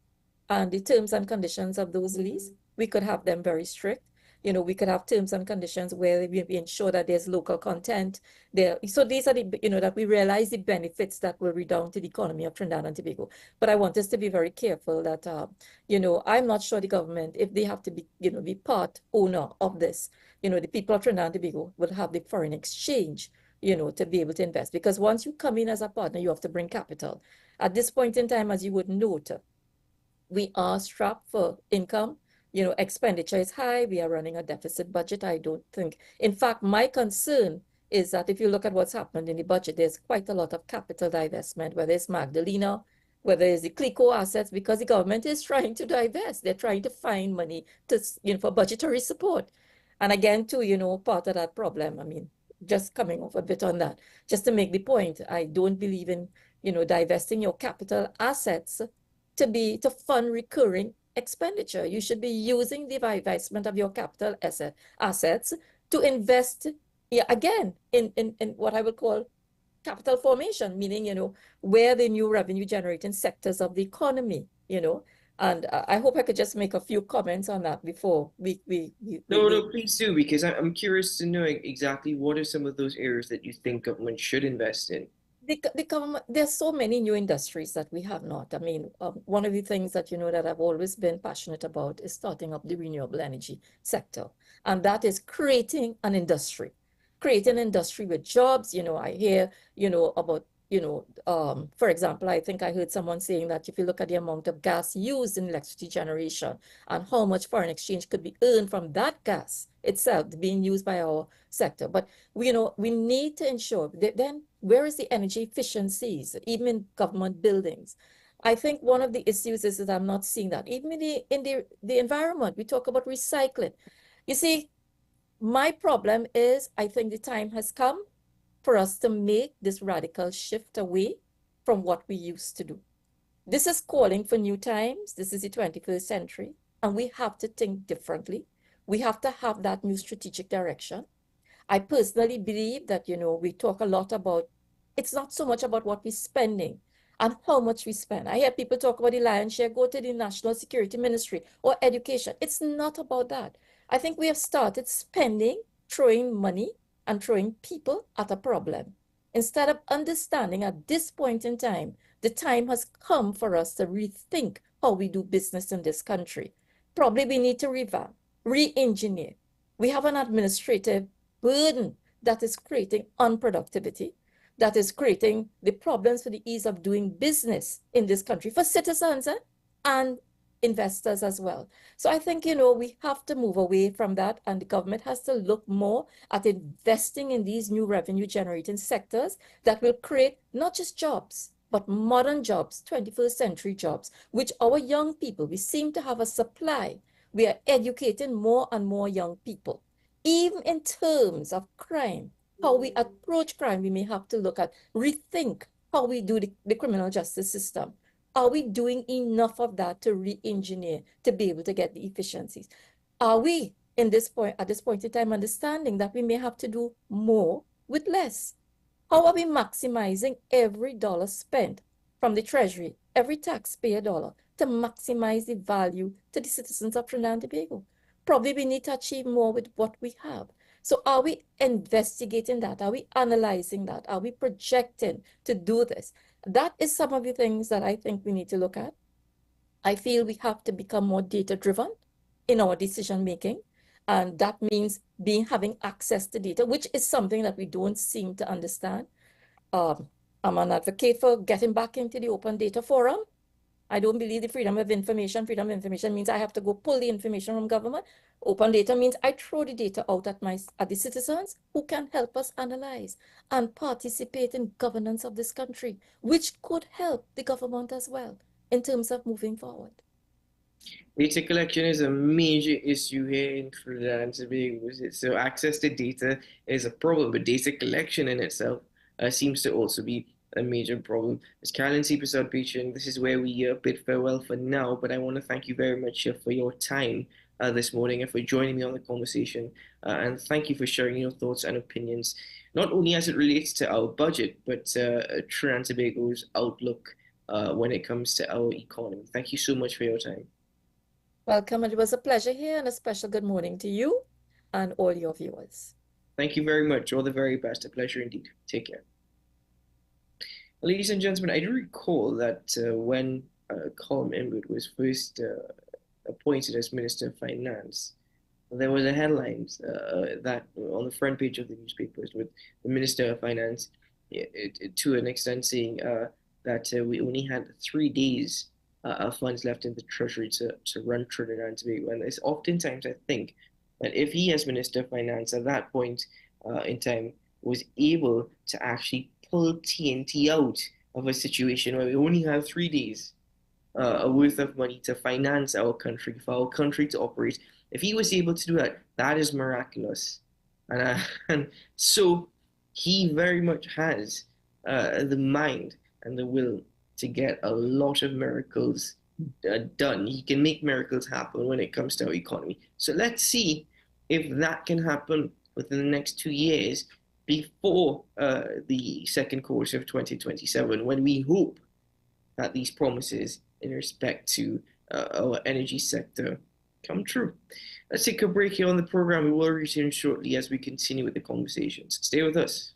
And the terms and conditions of those lease, we could have them very strict. We could have terms and conditions where we ensure that there's local content there. So these are that we realize the benefits that will redound to the economy of Trinidad and Tobago. But I want us to be very careful that, I'm not sure the government, if they have to be part owner of this, the people of Trinidad and Tobago will have the foreign exchange, to be able to invest. Because once you come in as a partner, you have to bring capital. At this point in time, as you would note, we are strapped for income. Expenditure is high. We are running a deficit budget. I don't think, in fact, my concern is that if you look at what's happened in the budget, there's quite a lot of capital divestment, whether it's Magdalena, whether it's the CLICO assets, because the government is trying to divest. They're trying to find money for budgetary support. And again, too, part of that problem, I mean, just coming off a bit on that, just to make the point, I don't believe in, divesting your capital assets to fund recurring expenditure. You should be using the divestment of your capital assets to invest, yeah, again, in what I would call capital formation, meaning, where the new revenue generating sectors of the economy. And I hope I could just make a few comments on that before No, we no, please do, because I'm curious to know exactly what are some of those areas that you think government should invest in. the government, there's so many new industries that we have not. I mean, one of the things that that I've always been passionate about is starting up the renewable energy sector, and that is creating industry with jobs. I hear about for example, I think I heard someone saying that if you look at the amount of gas used in electricity generation and how much foreign exchange could be earned from that gas itself being used by our sector, but we need to ensure that then where is the energy efficiencies, even in government buildings? I think one of the issues is that I'm not seeing that. Even in the environment, we talk about recycling. You see, my problem is I think the time has come for us to make this radical shift away from what we used to do. This is calling for new times. This is the 21st century, and we have to think differently. We have to have that new strategic direction. I personally believe that, we talk a lot about, it's not so much about what we're spending. and how much we spend. I hear people talk about the lion's share, go to the National Security Ministry or education. It's not about that. I think we have started spending, throwing money and throwing people at a problem. Instead of understanding at this point in time, the time has come for us to rethink how we do business in this country. Probably we need to revamp, re-engineer. We have an administrative burden that is creating unproductivity, that is creating the problems for the ease of doing business in this country for citizens and investors as well. So I think, we have to move away from that, and the government has to look more at investing in these new revenue generating sectors that will create not just jobs, but modern jobs, 21st century jobs, which our young people, we seem to have a supply. We are educating more and more young people. Even in terms of crime, how we approach crime, we may have to look at, rethink how we do the criminal justice system. Are we doing enough of that to re-engineer, to be able to get the efficiencies? Are we at this point in time, understanding that we may have to do more with less? How are we maximizing every dollar spent from the Treasury, every taxpayer dollar, to maximize the value to the citizens of Trinidad and Tobago? Probably we need to achieve more with what we have. So are we investigating that? Are we analyzing that? Are we projecting to do this? That is some of the things that I think we need to look at. I feel we have to become more data-driven in our decision making. And that means having access to data, which is something that we don't seem to understand. I'm an advocate for getting back into the open data forum. I don't believe the freedom of information. Freedom of information means I have to go pull the information from government. Open data means I throw the data out at the citizens who can help us analyze and participate in governance of this country, which could help the government as well in terms of moving forward. Data collection is a major issue here in Trinidad and Tobago. So access to data is a problem, but data collection in itself seems to also be a major problem. As Carolyn C. Prasad Beechan, this is where we bid farewell for now, but I want to thank you very much for your time this morning and for joining me on the conversation. And thank you for sharing your thoughts and opinions, not only as it relates to our budget, but Trinidad and Tobago's outlook when it comes to our economy. Thank you so much for your time. Welcome. It was a pleasure here, and a special good morning to you and all your viewers. Thank you very much. All the very best. A pleasure indeed. Take care. Ladies and gentlemen, I do recall that when Colm Inwood was first appointed as Minister of Finance, there was a headline that on the front page of the newspapers with the Minister of Finance to an extent saying that we only had 3 days of funds left in the Treasury to run Trinidad and Tobago. And it's oftentimes, I think, that if he, as Minister of Finance at that point in time, was able to actually pull TNT out of a situation where we only have 3 days worth of money to finance our country, for our country to operate. If he was able to do that, that is miraculous. And so he very much has the mind and the will to get a lot of miracles done. He can make miracles happen when it comes to our economy. So let's see if that can happen within the next 2 years before the second quarter of 2027, when we hope that these promises in respect to our energy sector come true. Let's take a break here on the program. We will return shortly as we continue with the conversations. Stay with us.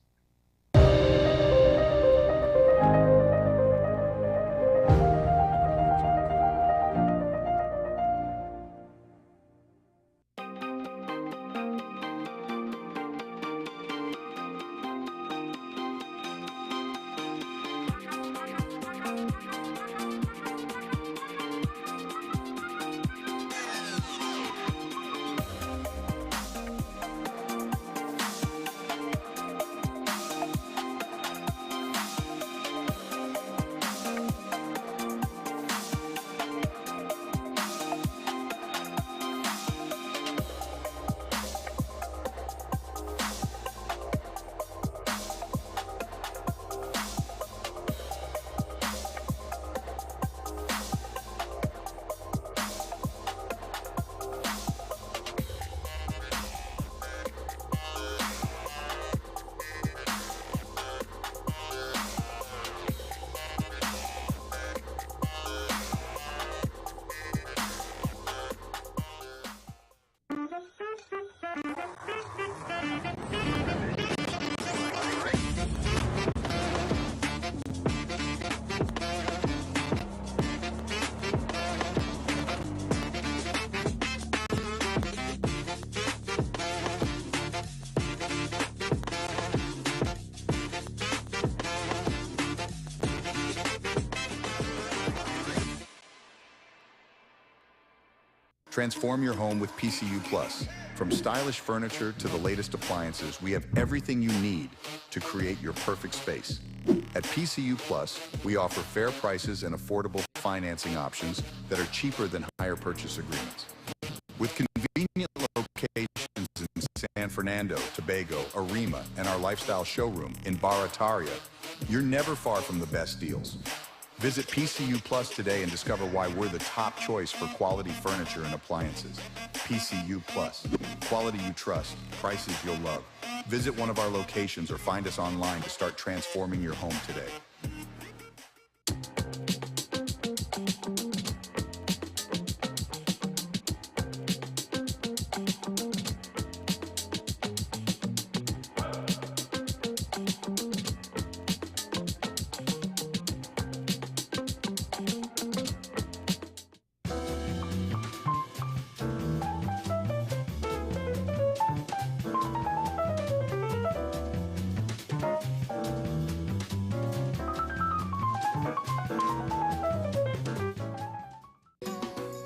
Transform your home with PCU Plus. From stylish furniture to the latest appliances, we have everything you need to create your perfect space. At PCU Plus, we offer fair prices and affordable financing options that are cheaper than hire purchase agreements. With convenient locations in San Fernando, Tobago, Arima, and our lifestyle showroom in Barataria, you're never far from the best deals. Visit PCU Plus today and discover why we're the top choice for quality furniture and appliances. PCU Plus. Quality you trust, prices you'll love. Visit one of our locations or find us online to start transforming your home today.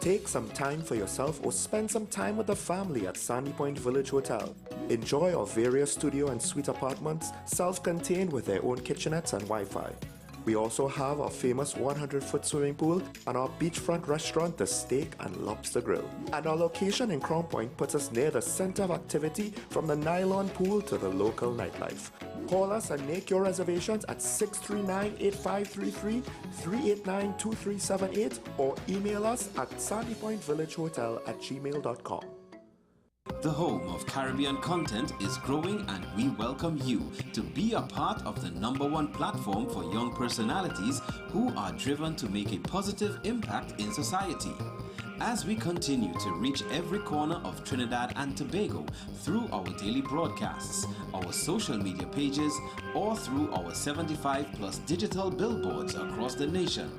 Take some time for yourself or spend some time with the family at Sandy Point Village Hotel. Enjoy our various studio and suite apartments, self-contained with their own kitchenettes and Wi-Fi. We also have our famous 100-foot swimming pool and our beachfront restaurant, the Steak and Lobster Grill. And our location in Crown Point puts us near the center of activity from the nylon pool to the local nightlife. Call us and make your reservations at 639-8533, 389-2378 or email us at sandypointvillagehotel@gmail.com. The home of Caribbean content is growing and we welcome you to be a part of the #1 platform for young personalities who are driven to make a positive impact in society. As we continue to reach every corner of Trinidad and Tobago through our daily broadcasts, our social media pages, or through our 75+ digital billboards across the nation,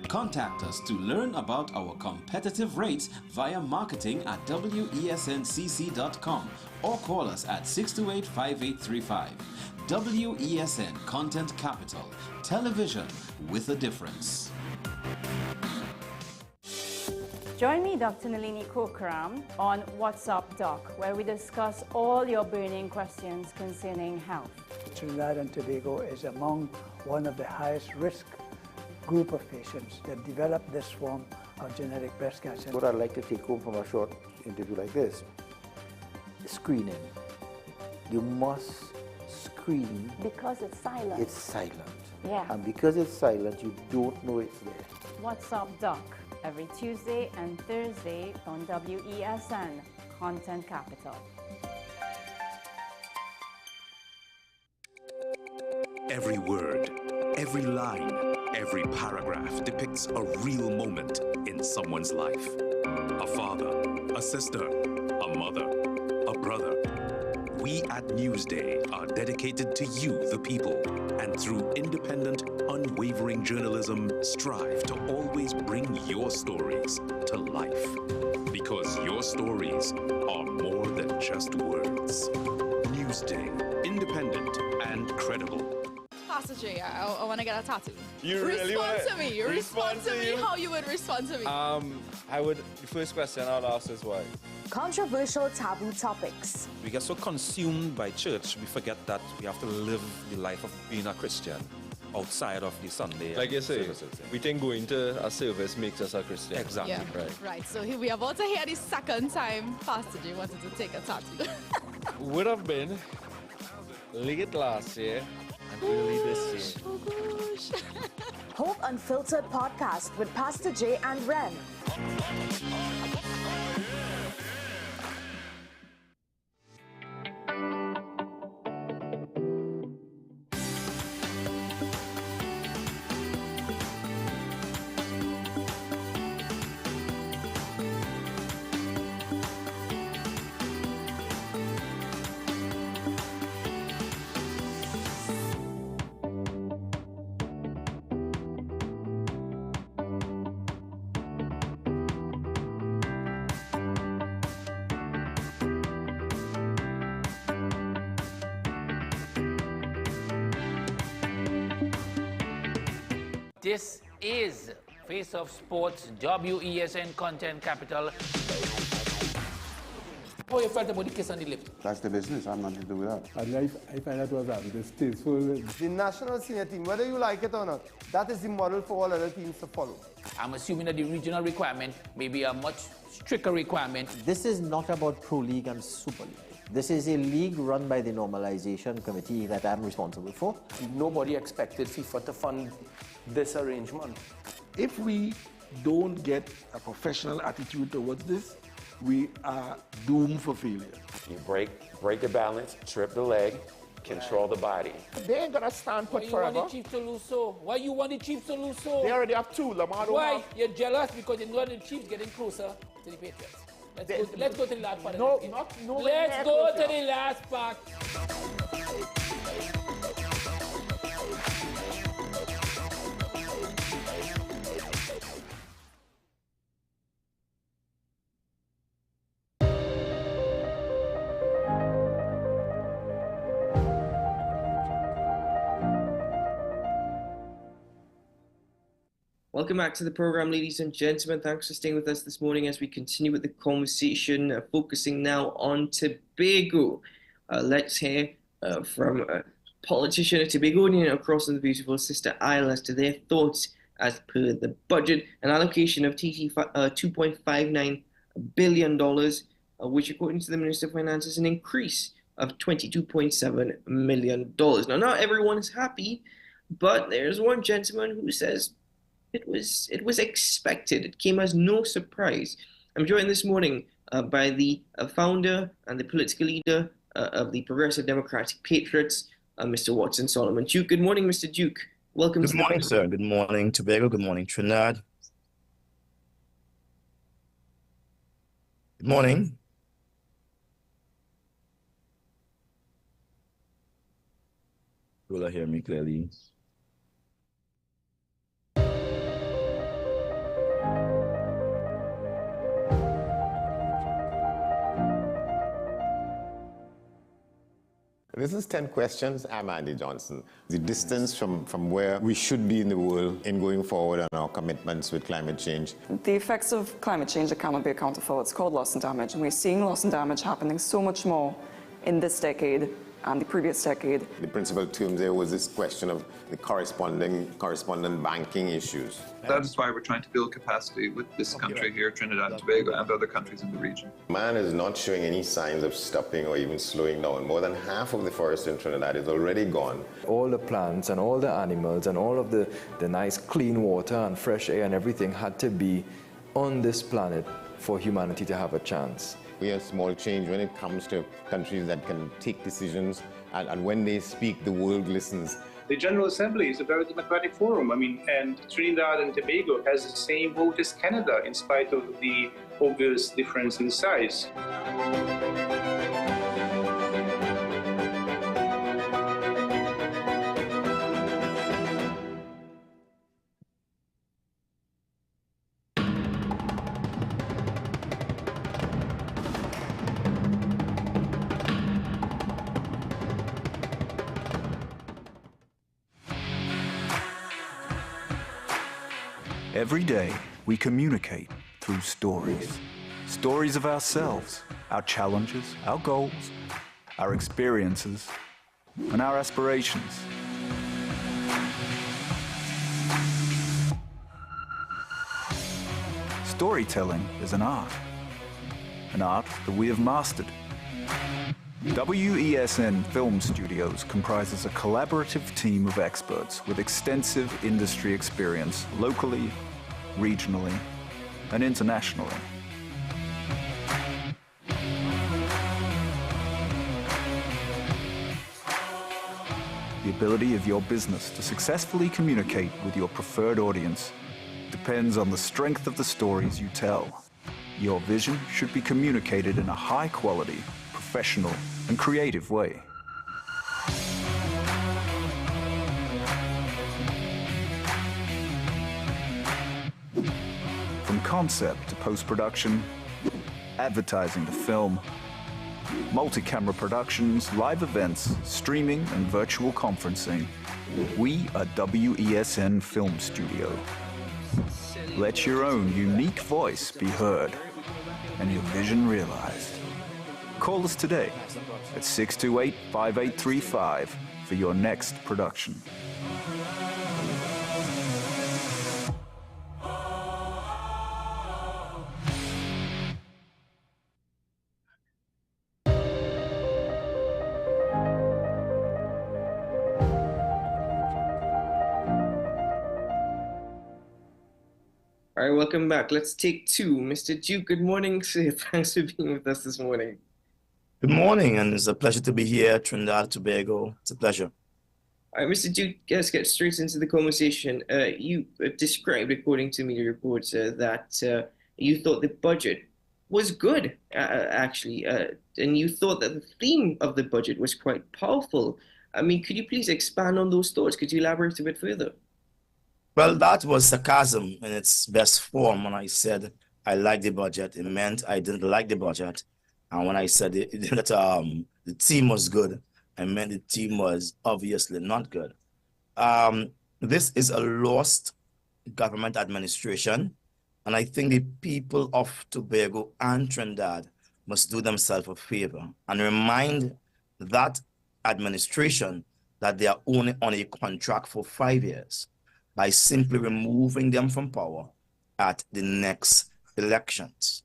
contact us to learn about our competitive rates via marketing at wesncc.com or call us at 628-5835. WESN Content Capital, television with a difference. Join me, Dr. Nalini Kokram, on What's Up Doc, where we discuss all your burning questions concerning health. Trinidad and Tobago is among one of the highest risk group of patients that develop this form of genetic breast cancer. What I'd like to take home from a short interview like this, screening. You must screen. Because it's silent. It's silent. Yeah. And because it's silent, you don't know it's there. What's Up Doc, every Tuesday and Thursday on WESN Content Capital. Every word, every line, every paragraph depicts a real moment in someone's life. A father, a sister, a mother, a brother. We at Newsday are dedicated to you, the people, and through independent, unwavering journalism, strive to always bring your stories to life. Because your stories are more than just words. Newsday, independent and credible. Pastor J, I want to get a tattoo. You really respond to me. Respond to me how you would respond to me. The first question I'll ask is why. Controversial taboo topics. We get so consumed by church, we forget that we have to live the life of being a Christian outside of the Sunday. Like you say, services. we think going to a service makes us a Christian. Exactly. Yeah. Right. So here we are about to hear the second time Pastor J wanted to take a tattoo. Would have been late last year and early this year. Oh gosh. Hope Unfiltered podcast with Pastor J and Ren. This is Face of Sports, WESN Content Capital. How you felt about the kiss on the lip? That's the business. I'm nothing to do with that. And I find that was distasteful. The national senior team, whether you like it or not, that is the model for all other teams to follow. I'm assuming that the regional requirement may be a much stricter requirement. This is not about Pro League and Super League. This is a league run by the Normalization Committee that I'm responsible for. Nobody expected FIFA to fund this arrangement. If we don't get a professional attitude towards this, we are doomed for failure. You break the balance, trip the leg, control the body. They ain't gonna stand put forever. Why you want the Chiefs to lose so? Why you want the Chiefs to lose so? They already have two. Lamar don't Why? have. You're jealous because you know the Chiefs getting closer to the Patriots. Let's go to the last part. No, of the not no. Let's go to the last part. Welcome back to the program, ladies and gentlemen. Thanks for staying with us this morning as we continue with the conversation, focusing now on Tobago. Let's hear from a politician, a Tobagonian across the beautiful sister isle as to their thoughts as per the budget, an allocation of $2.59 billion, which according to the Minister of Finance is an increase of $22.7 million. Now, not everyone is happy, but there's one gentleman who says it was expected. It came as no surprise. I'm joined this morning by the founder and the political leader of the Progressive Democratic Patriots, Mr. Watson Solomon Duke. Good morning, Mr. Duke. Welcome. Good morning, sir. Good morning, Tobago. Good morning, Trinidad. Good morning. Will I hear me clearly? This is 10 questions. I'm Andy Johnson. The distance from where we should be in the world in going forward on our commitments with climate change. The effects of climate change that cannot be accounted for, it's called loss and damage. And we're seeing loss and damage happening so much more in this decade and the previous decade. The principal term there was this question of the correspondent banking issues. That is why we're trying to build capacity with this country here, Trinidad and Tobago, and other countries in the region. Man is not showing any signs of stopping or even slowing down. More than half of the forest in Trinidad is already gone. All the plants and all the animals and all of the nice clean water and fresh air and everything had to be on this planet for humanity to have a chance. We have small change when it comes to countries that can take decisions, and when they speak, the world listens. The General Assembly is a very democratic forum. And Trinidad and Tobago has the same vote as Canada, in spite of the obvious difference in size. Every day, we communicate through stories. Stories of ourselves, our challenges, our goals, our experiences, and our aspirations. Storytelling is an art that we have mastered. WESN Film Studios comprises a collaborative team of experts with extensive industry experience locally, regionally, and internationally. The ability of your business to successfully communicate with your preferred audience depends on the strength of the stories you tell. Your vision should be communicated in a high-quality, professional, and creative way. From concept to post-production, advertising to film, multi-camera productions, live events, streaming, and virtual conferencing, we are WESN Film Studio. Let your own unique voice be heard and your vision realized. Call us today at 628-5835 for your next production. All right, welcome back. Let's take two. Mr. Duke, good morning, sir. Thanks for being with us this morning. Good morning, and it's a pleasure to be here, Trinidad and Tobago. It's a pleasure. All right, Mr. Duke, let's get straight into the conversation. You described, according to media reports, that you thought the budget was good, actually, and you thought that the theme of the budget was quite powerful. I mean, could you please expand on those thoughts? Could you elaborate a bit further? Well, that was sarcasm in its best form. When I said I liked the budget, it meant I didn't like the budget. And when I said that the team was good, I meant the team was obviously not good. This is a lost government administration. And I think the people of Tobago and Trinidad must do themselves a favor and remind that administration that they are only on a contract for 5 years, by simply removing them from power at the next elections.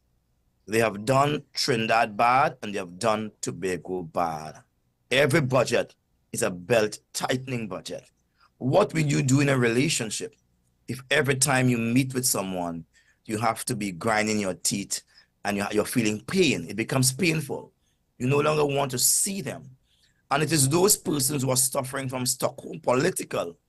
They have done Trinidad bad and they have done Tobago bad. Every budget is a belt-tightening budget. What will you do in a relationship if every time you meet with someone, you have to be grinding your teeth and you're feeling pain? It becomes painful. You no longer want to see them. And it is those persons who are suffering from Stockholm political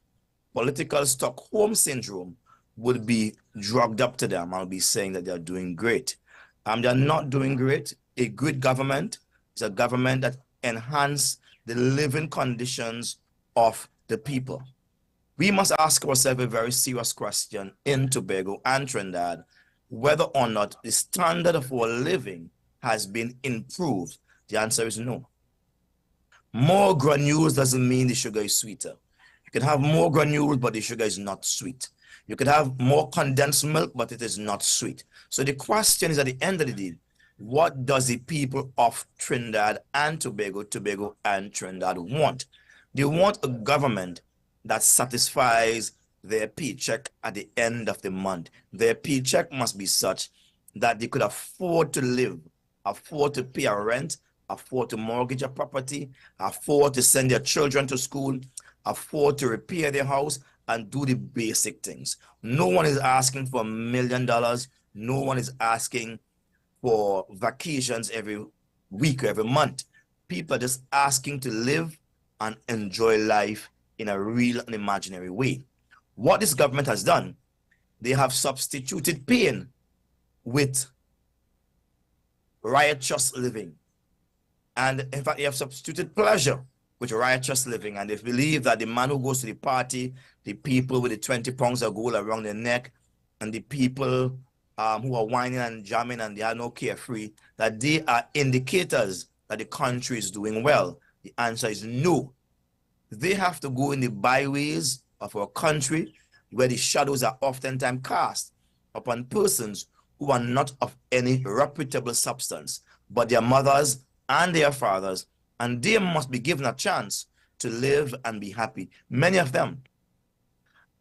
Stockholm syndrome would be drugged up to them and be saying that they're doing great. They're not doing great. A good government is a government that enhances the living conditions of the people. We must ask ourselves a very serious question in Tobago and Trinidad, whether or not the standard of our living has been improved. The answer is no. More granules doesn't mean the sugar is sweeter. You can have more granules, but the sugar is not sweet. You could have more condensed milk, but it is not sweet. So the question is, at the end of the day, what does the people of Trinidad and Tobago and Trinidad want? They want a government that satisfies their paycheck at the end of the month. Their paycheck must be such that they could afford to live, afford to pay a rent, afford to mortgage a property, afford to send their children to school, afford to repair their house, and do the basic things. No one is asking for $1 million. No one is asking for vacations every week or every month. People are just asking to live and enjoy life in a real and imaginary way. What this government has done, they have substituted pain with riotous living. And in fact, they have substituted pleasure with riotous living, and they believe that the man who goes to the party, the people with the 20 pounds of gold around their neck, and the people who are whining and jamming and they are no carefree, that they are indicators that the country is doing well. The answer is no. They have to go in the byways of our country where the shadows are oftentimes cast upon persons who are not of any reputable substance, but their mothers and their fathers, and they must be given a chance to live and be happy. Many of them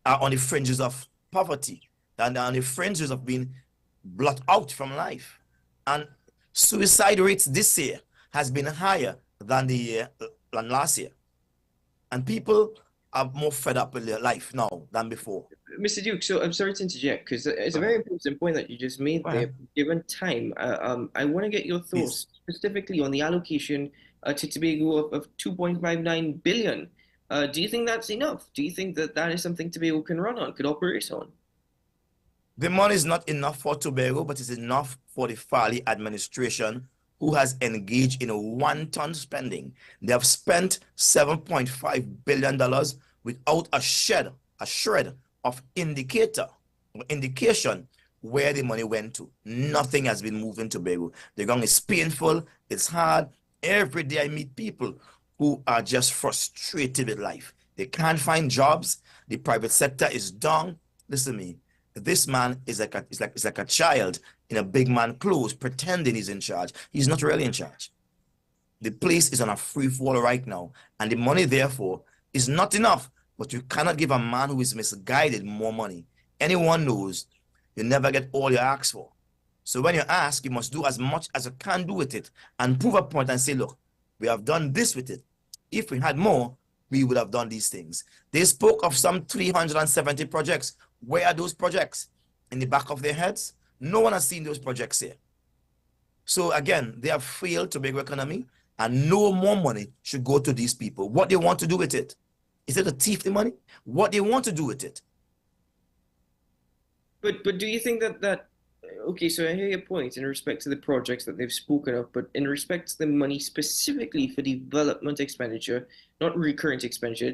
are on the fringes of poverty, and are on the fringes of being blotted out from life. And suicide rates this year has been higher than last year. And people are more fed up with their life now than before. Mr. Duke, so I'm sorry to interject, because it's a very important point that you just made there. Given time, I want to get your thoughts specifically on the allocation to Tobago of 2.59 billion. Do you think that's enough? Do you think that that is something Tobago can run on, could operate on? The money is not enough for Tobago, but it's enough for the Farley administration, who has engaged in a wanton spending. They have spent $7.5 billion without a shred of indication where the money went to. Nothing has been moved in Tobago. The ground is painful, it's hard. Every day I meet people who are just frustrated with life. They can't find jobs. The private sector is down. Listen to me. This man is like a child in a big man clothes pretending he's in charge. He's not really in charge. The place is on a free fall right now, and the money therefore is not enough. But you cannot give a man who is misguided more money. Anyone knows you never get all you ask for. So when you ask, you must do as much as you can do with it and prove a point and say, look, we have done this with it. If we had more, we would have done these things. They spoke of some 370 projects. Where are those projects? In the back of their heads? No one has seen those projects here. So again, they have failed Tobago economy, and no more money should go to these people. What they want to do with it? Is it to thief the money? What they want to do with it? But do you think that okay, so I hear your point in respect to the projects that they've spoken of, but in respect to the money specifically for development expenditure, not recurrent expenditure,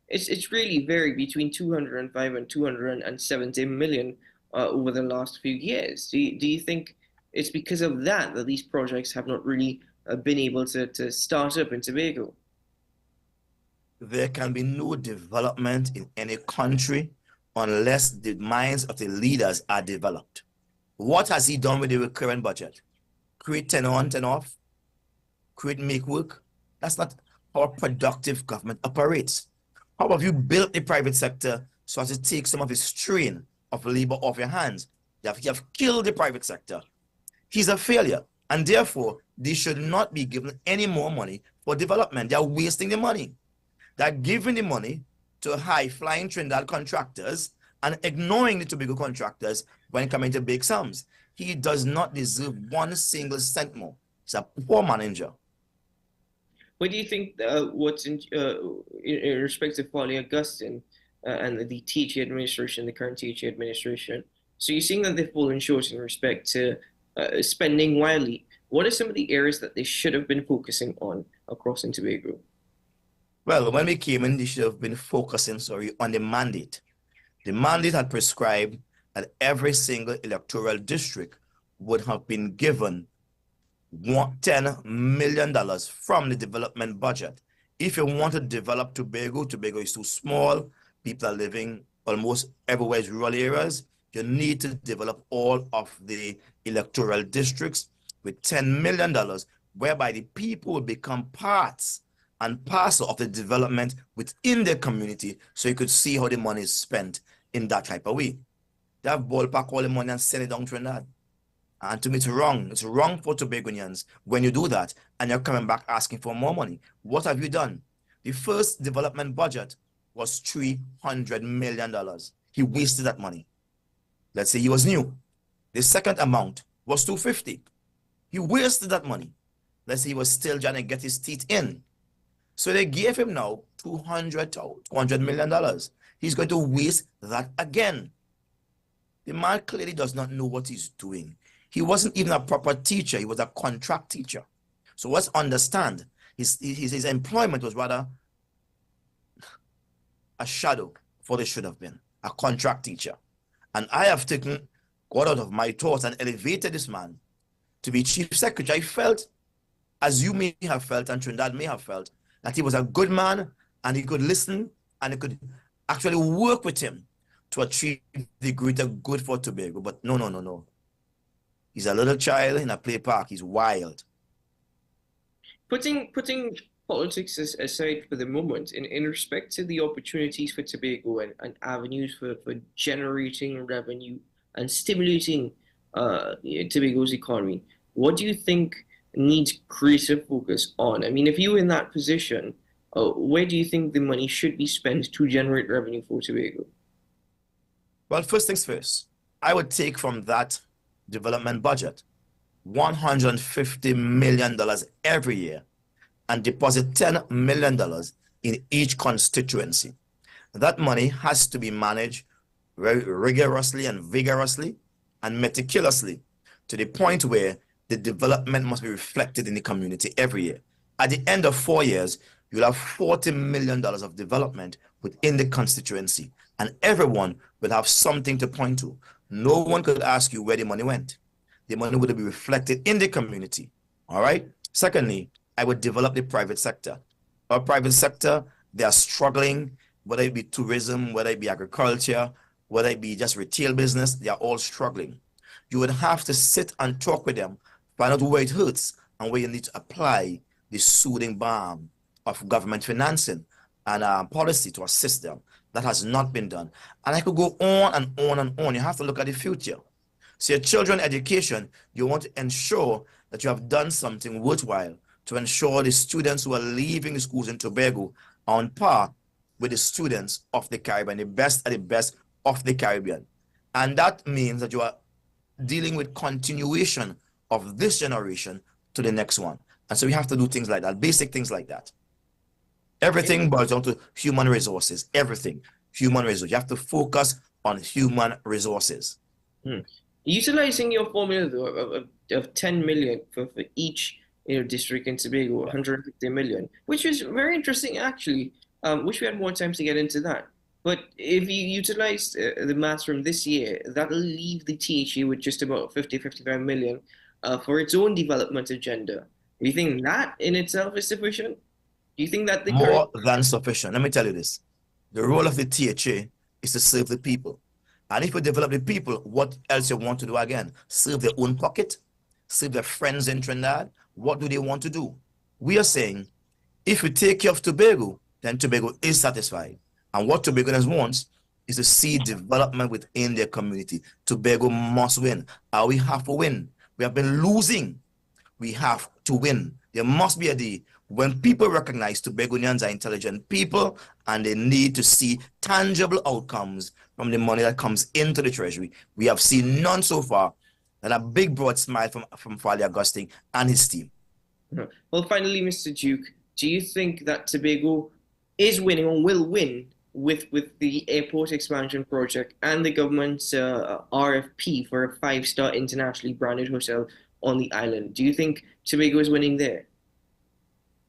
it's really varied between 205 and 270 million over the last few years. Do you think it's because of that these projects have not really been able to start up in Tobago? There can be no development in any country unless the minds of the leaders are developed. What has he done with the recurrent budget? Create 10 on, 10 off? Create make work? That's not how a productive government operates. How have you built the private sector so as to take some of the strain of labor off your hands? You have killed the private sector. He's a failure, and therefore they should not be given any more money for development. They are wasting the money. They're giving the money to high-flying Trinidad contractors and ignoring the Tobago contractors when coming to big sums. He does not deserve one single cent more. He's a poor manager. What do you think what's in respect to Folly Augustine and the THA administration, the current THA administration? So you're seeing that they've fallen short in respect to spending widely. What are some of the areas that they should have been focusing on across in Tobago? Well, when we came in, they should have been focusing, on the mandate. The mandate had prescribed that every single electoral district would have been given $10 million from the development budget. If you want to develop Tobago, Tobago is too small. People are living almost everywhere in rural areas. You need to develop all of the electoral districts with $10 million, whereby the people will become parts and parcel of the development within their community, so you could see how the money is spent in that type of way. They have ballpark all the money and send it down to Trinidad. And to me, it's wrong. It's wrong for Tobagonians when you do that and you're coming back asking for more money. What have you done? The first development budget was $300 million. He wasted that money. Let's say he was new. The second amount was $250. He wasted that money. Let's say he was still trying to get his teeth in. So they gave him now $200 million. He's going to waste that again. The man clearly does not know what he's doing. He wasn't even a proper teacher. He was a contract teacher. So let's understand, his employment was rather a shadow for what it should have been, a contract teacher. And I have taken God out of my thoughts and elevated this man to be chief secretary. I felt, as you may have felt and Trinidad may have felt, that he was a good man and he could listen and he could actually work with him to achieve the greater good for Tobago. But no. He's a little child in a play park. He's wild. Putting politics aside for the moment, in respect to the opportunities for Tobago and avenues for generating revenue and stimulating Tobago's economy, what do you think needs greater focus on? I mean, if you were in that position, where do you think the money should be spent to generate revenue for Tobago? Well, first things first, I would take from that development budget $150 million every year and deposit $10 million in each constituency. That money has to be managed very rigorously and vigorously and meticulously to the point where the development must be reflected in the community every year. At the end of 4 years, you'll have $40 million of development within the constituency, and everyone will have something to point to. No one could ask you where the money went. The money would be reflected in the community. All right? Secondly, I would develop the private sector. Our private sector, they are struggling, whether it be tourism, whether it be agriculture, whether it be just retail business, they are all struggling. You would have to sit and talk with them, find out where it hurts and where you need to apply the soothing balm of government financing and policy to assist them. That has not been done. And I could go on and on and on. You have to look at the future. So your children's education, you want to ensure that you have done something worthwhile to ensure the students who are leaving the schools in Tobago are on par with the students of the Caribbean, the best of the best of the Caribbean. And that means that you are dealing with continuation of this generation to the next one. And so we have to do things like that, basic things like that. Everything boils down to human resources, everything, human resources. You have to focus on human resources. Utilizing your formula though, of 10 million for each district in Tobago, 150 million, which is very interesting actually. Wish we had more time to get into that. But if you utilize the maths from this year, that'll leave the THA with just about 55 million for its own development agenda. Do you think that in itself is sufficient? Do you think that the More than sufficient. Let me tell you this. The role of the THA is to serve the people. And if you develop the people, what else you want to do again? Serve their own pocket? Serve their friends in Trinidad? What do they want to do? We are saying, if we take care of Tobago, then Tobago is satisfied. And what Tobagonians want is to see development within their community. Tobago must win. We have to win. We have been losing. We have to win. There must be a day when people recognize Tobagonians are intelligent people and they need to see tangible outcomes from the money that comes into the treasury. We have seen none so far, and a big broad smile from Fali Augustine and his team. Well, finally, Mr. Duke, do you think that Tobago is winning or will win with the airport expansion project and the government's RFP for a 5-star internationally branded hotel on the island? Do you think Tobago is winning there?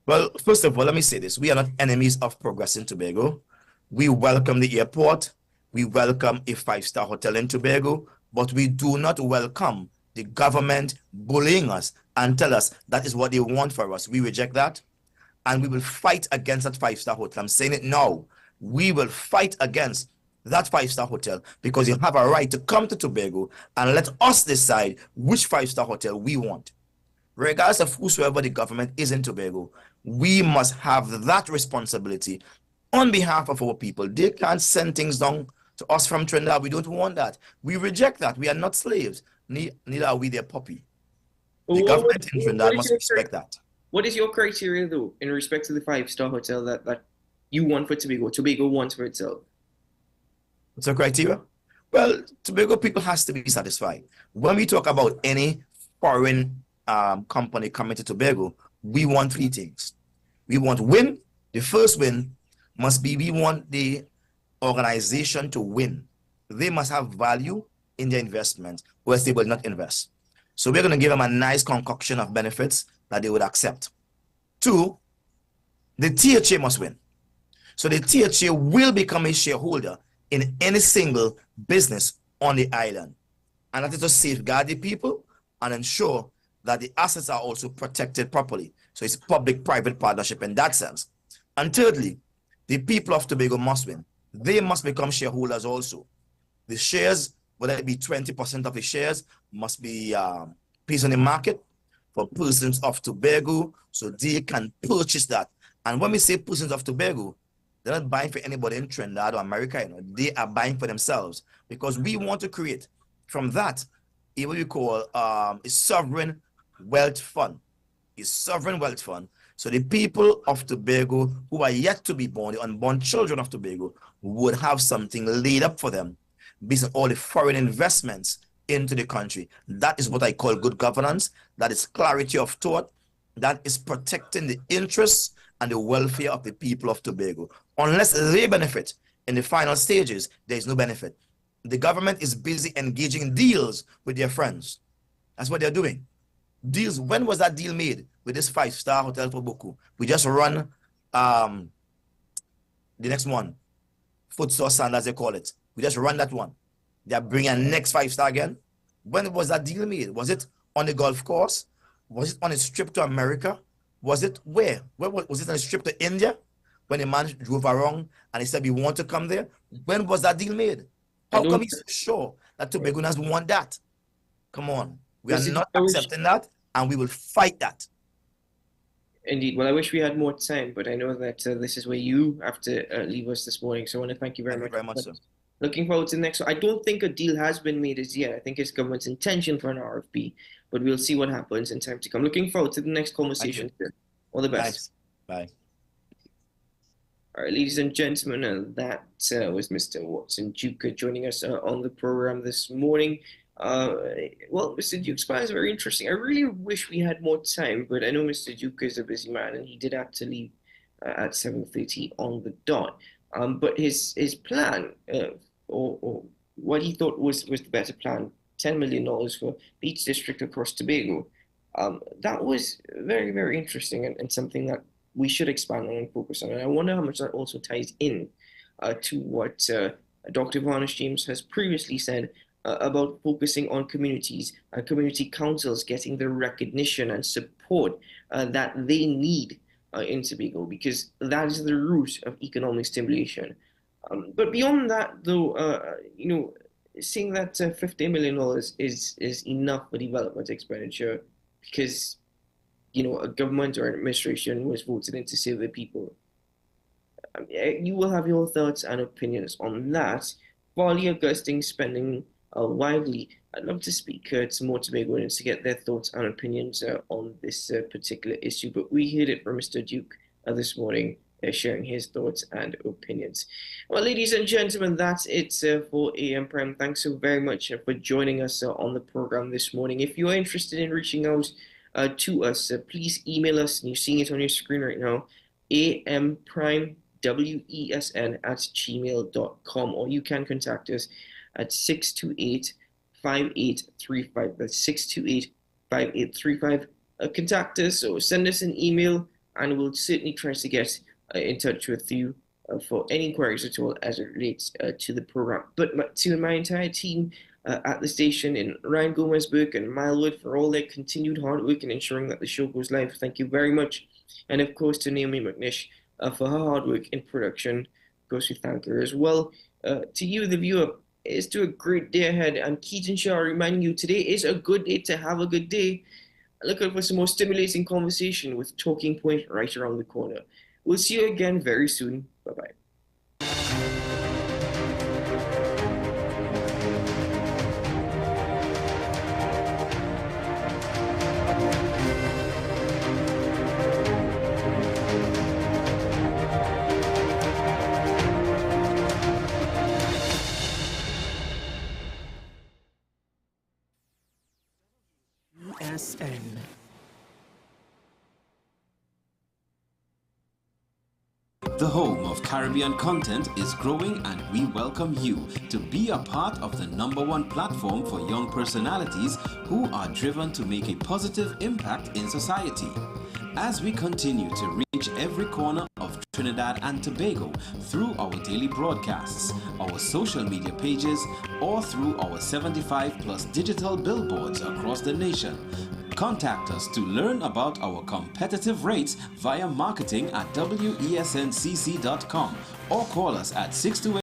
Well, first of all, let me say this. We are not enemies of progress in Tobago. We welcome the airport. We welcome a 5-star hotel in Tobago, but we do not welcome the government bullying us and tell us that is what they want for us. We reject that, and we will fight against that 5-star hotel. I'm saying it now. We will fight against that 5-star hotel because you have a right to come to Tobago and let us decide which 5-star hotel we want. Regardless of whosoever the government is in Tobago, we must have that responsibility on behalf of our people. They can't send things down to us from Trinidad. We don't want that. We reject that. We are not slaves. Neither are we their puppy. The government in Trinidad must respect that. What is your criteria, though, in respect to the 5-star hotel that you want for Tobago, Tobago wants for itself? What's the criteria? Well, Tobago people has to be satisfied. When we talk about any foreign company coming to Tobago, we want 3 things. We want win. The first win must be we want the organization to win. They must have value in their investment, or else they will not invest. So we're going to give them a nice concoction of benefits that they would accept. 2, the THA must win. So the THA will become a shareholder in any single business on the island. And that is to safeguard the people and ensure that the assets are also protected properly. So it's public-private partnership in that sense. And thirdly, the people of Tobago must win. They must become shareholders also. The shares, whether it be 20% of the shares, must be placed on the market for persons of Tobago so they can purchase that. And when we say persons of Tobago, they're not buying for anybody in Trinidad or America. They are buying for themselves because we want to create from that what we call a sovereign wealth fund. A sovereign wealth fund. So the people of Tobago who are yet to be born, the unborn children of Tobago, would have something laid up for them based on all the foreign investments into the country. That is what I call good governance. That is clarity of thought. That is protecting the interests and the welfare of the people of Tobago. Unless they benefit in the final stages, there is no benefit. The government is busy engaging in deals with their friends. That's what they're doing. Deals. When was that deal made with this 5-star hotel for Boku? We just run the next one, Footsaw Sand as they call it. We just run that one. They're bringing a next 5-star again. When was that deal made? Was it on the golf course? Was it on a trip to America? Was it where? Was it on a trip to India? When the man drove around and he said, we want to come there? When was that deal made? How come he's so sure that Tobagoans want that? Come on. We are not accepting that, and we will fight that. Indeed. Well, I wish we had more time, but I know that this is where you have to leave us this morning. So I want to thank you very much. Thank you very much, sir. Looking forward to the next one. I don't think a deal has been made as yet. I think it's government's intention for an RFP, but we'll see what happens in time to come. Looking forward to the next conversation. All the best. Bye. All right, ladies and gentlemen, that was Mr. Watson Duke joining us on the program this morning. Well, Mr. Duke's plan is very interesting. I really wish we had more time, but I know Mr. Duke is a busy man, and he did have to leave at 7:30 on the dot. But his plan, or what he thought was the better plan, $10 million for each district across Tobago, that was very, very interesting and something that we should expand on and focus on. And I wonder how much that also ties in to what Dr. Varnish James has previously said about focusing on communities and community councils getting the recognition and support that they need in Tobago, because that is the root of economic stimulation. But beyond that, though, seeing that $50 million is enough for development expenditure because, a government or an administration was voted in to serve the people. You will have your thoughts and opinions on that. Folly of gusting spending widely. I'd love to speak to more Tobagoans to get their thoughts and opinions on this particular issue, but we heard it from Mr. Duke this morning, sharing his thoughts and opinions. Well, ladies and gentlemen, that's it for AM Prime. Thanks so very much for joining us on the program this morning. If you are interested in reaching out to us, please email us, and you're seeing it on your screen right now, amprimewesn@gmail.com, or you can contact us at 628-5835. That's 628-5835. Contact us or send us an email, and we'll certainly try to get in touch with you for any inquiries at all as it relates to the program. But to my entire team at the station in Ryan Gomez Burke and Milewood for all their continued hard work in ensuring that the show goes live, thank you very much. And of course to Naomi McNish for her hard work in production. Of course, we thank her as well. To you, the viewer, is to a great day ahead. And Keaton Shaw reminding you, today is a good day to have a good day. Look out for some more stimulating conversation with Talking Point right around the corner. We'll see you again very soon. Bye-bye. wesn. The home of Caribbean content is growing, and we welcome you to be a part of the #1 platform for young personalities who are driven to make a positive impact in society. As we continue to reach every corner of Trinidad and Tobago through our daily broadcasts, our social media pages, or through our 75+ digital billboards across the nation, contact us to learn about our competitive rates via marketing@wesncc.com or call us at 628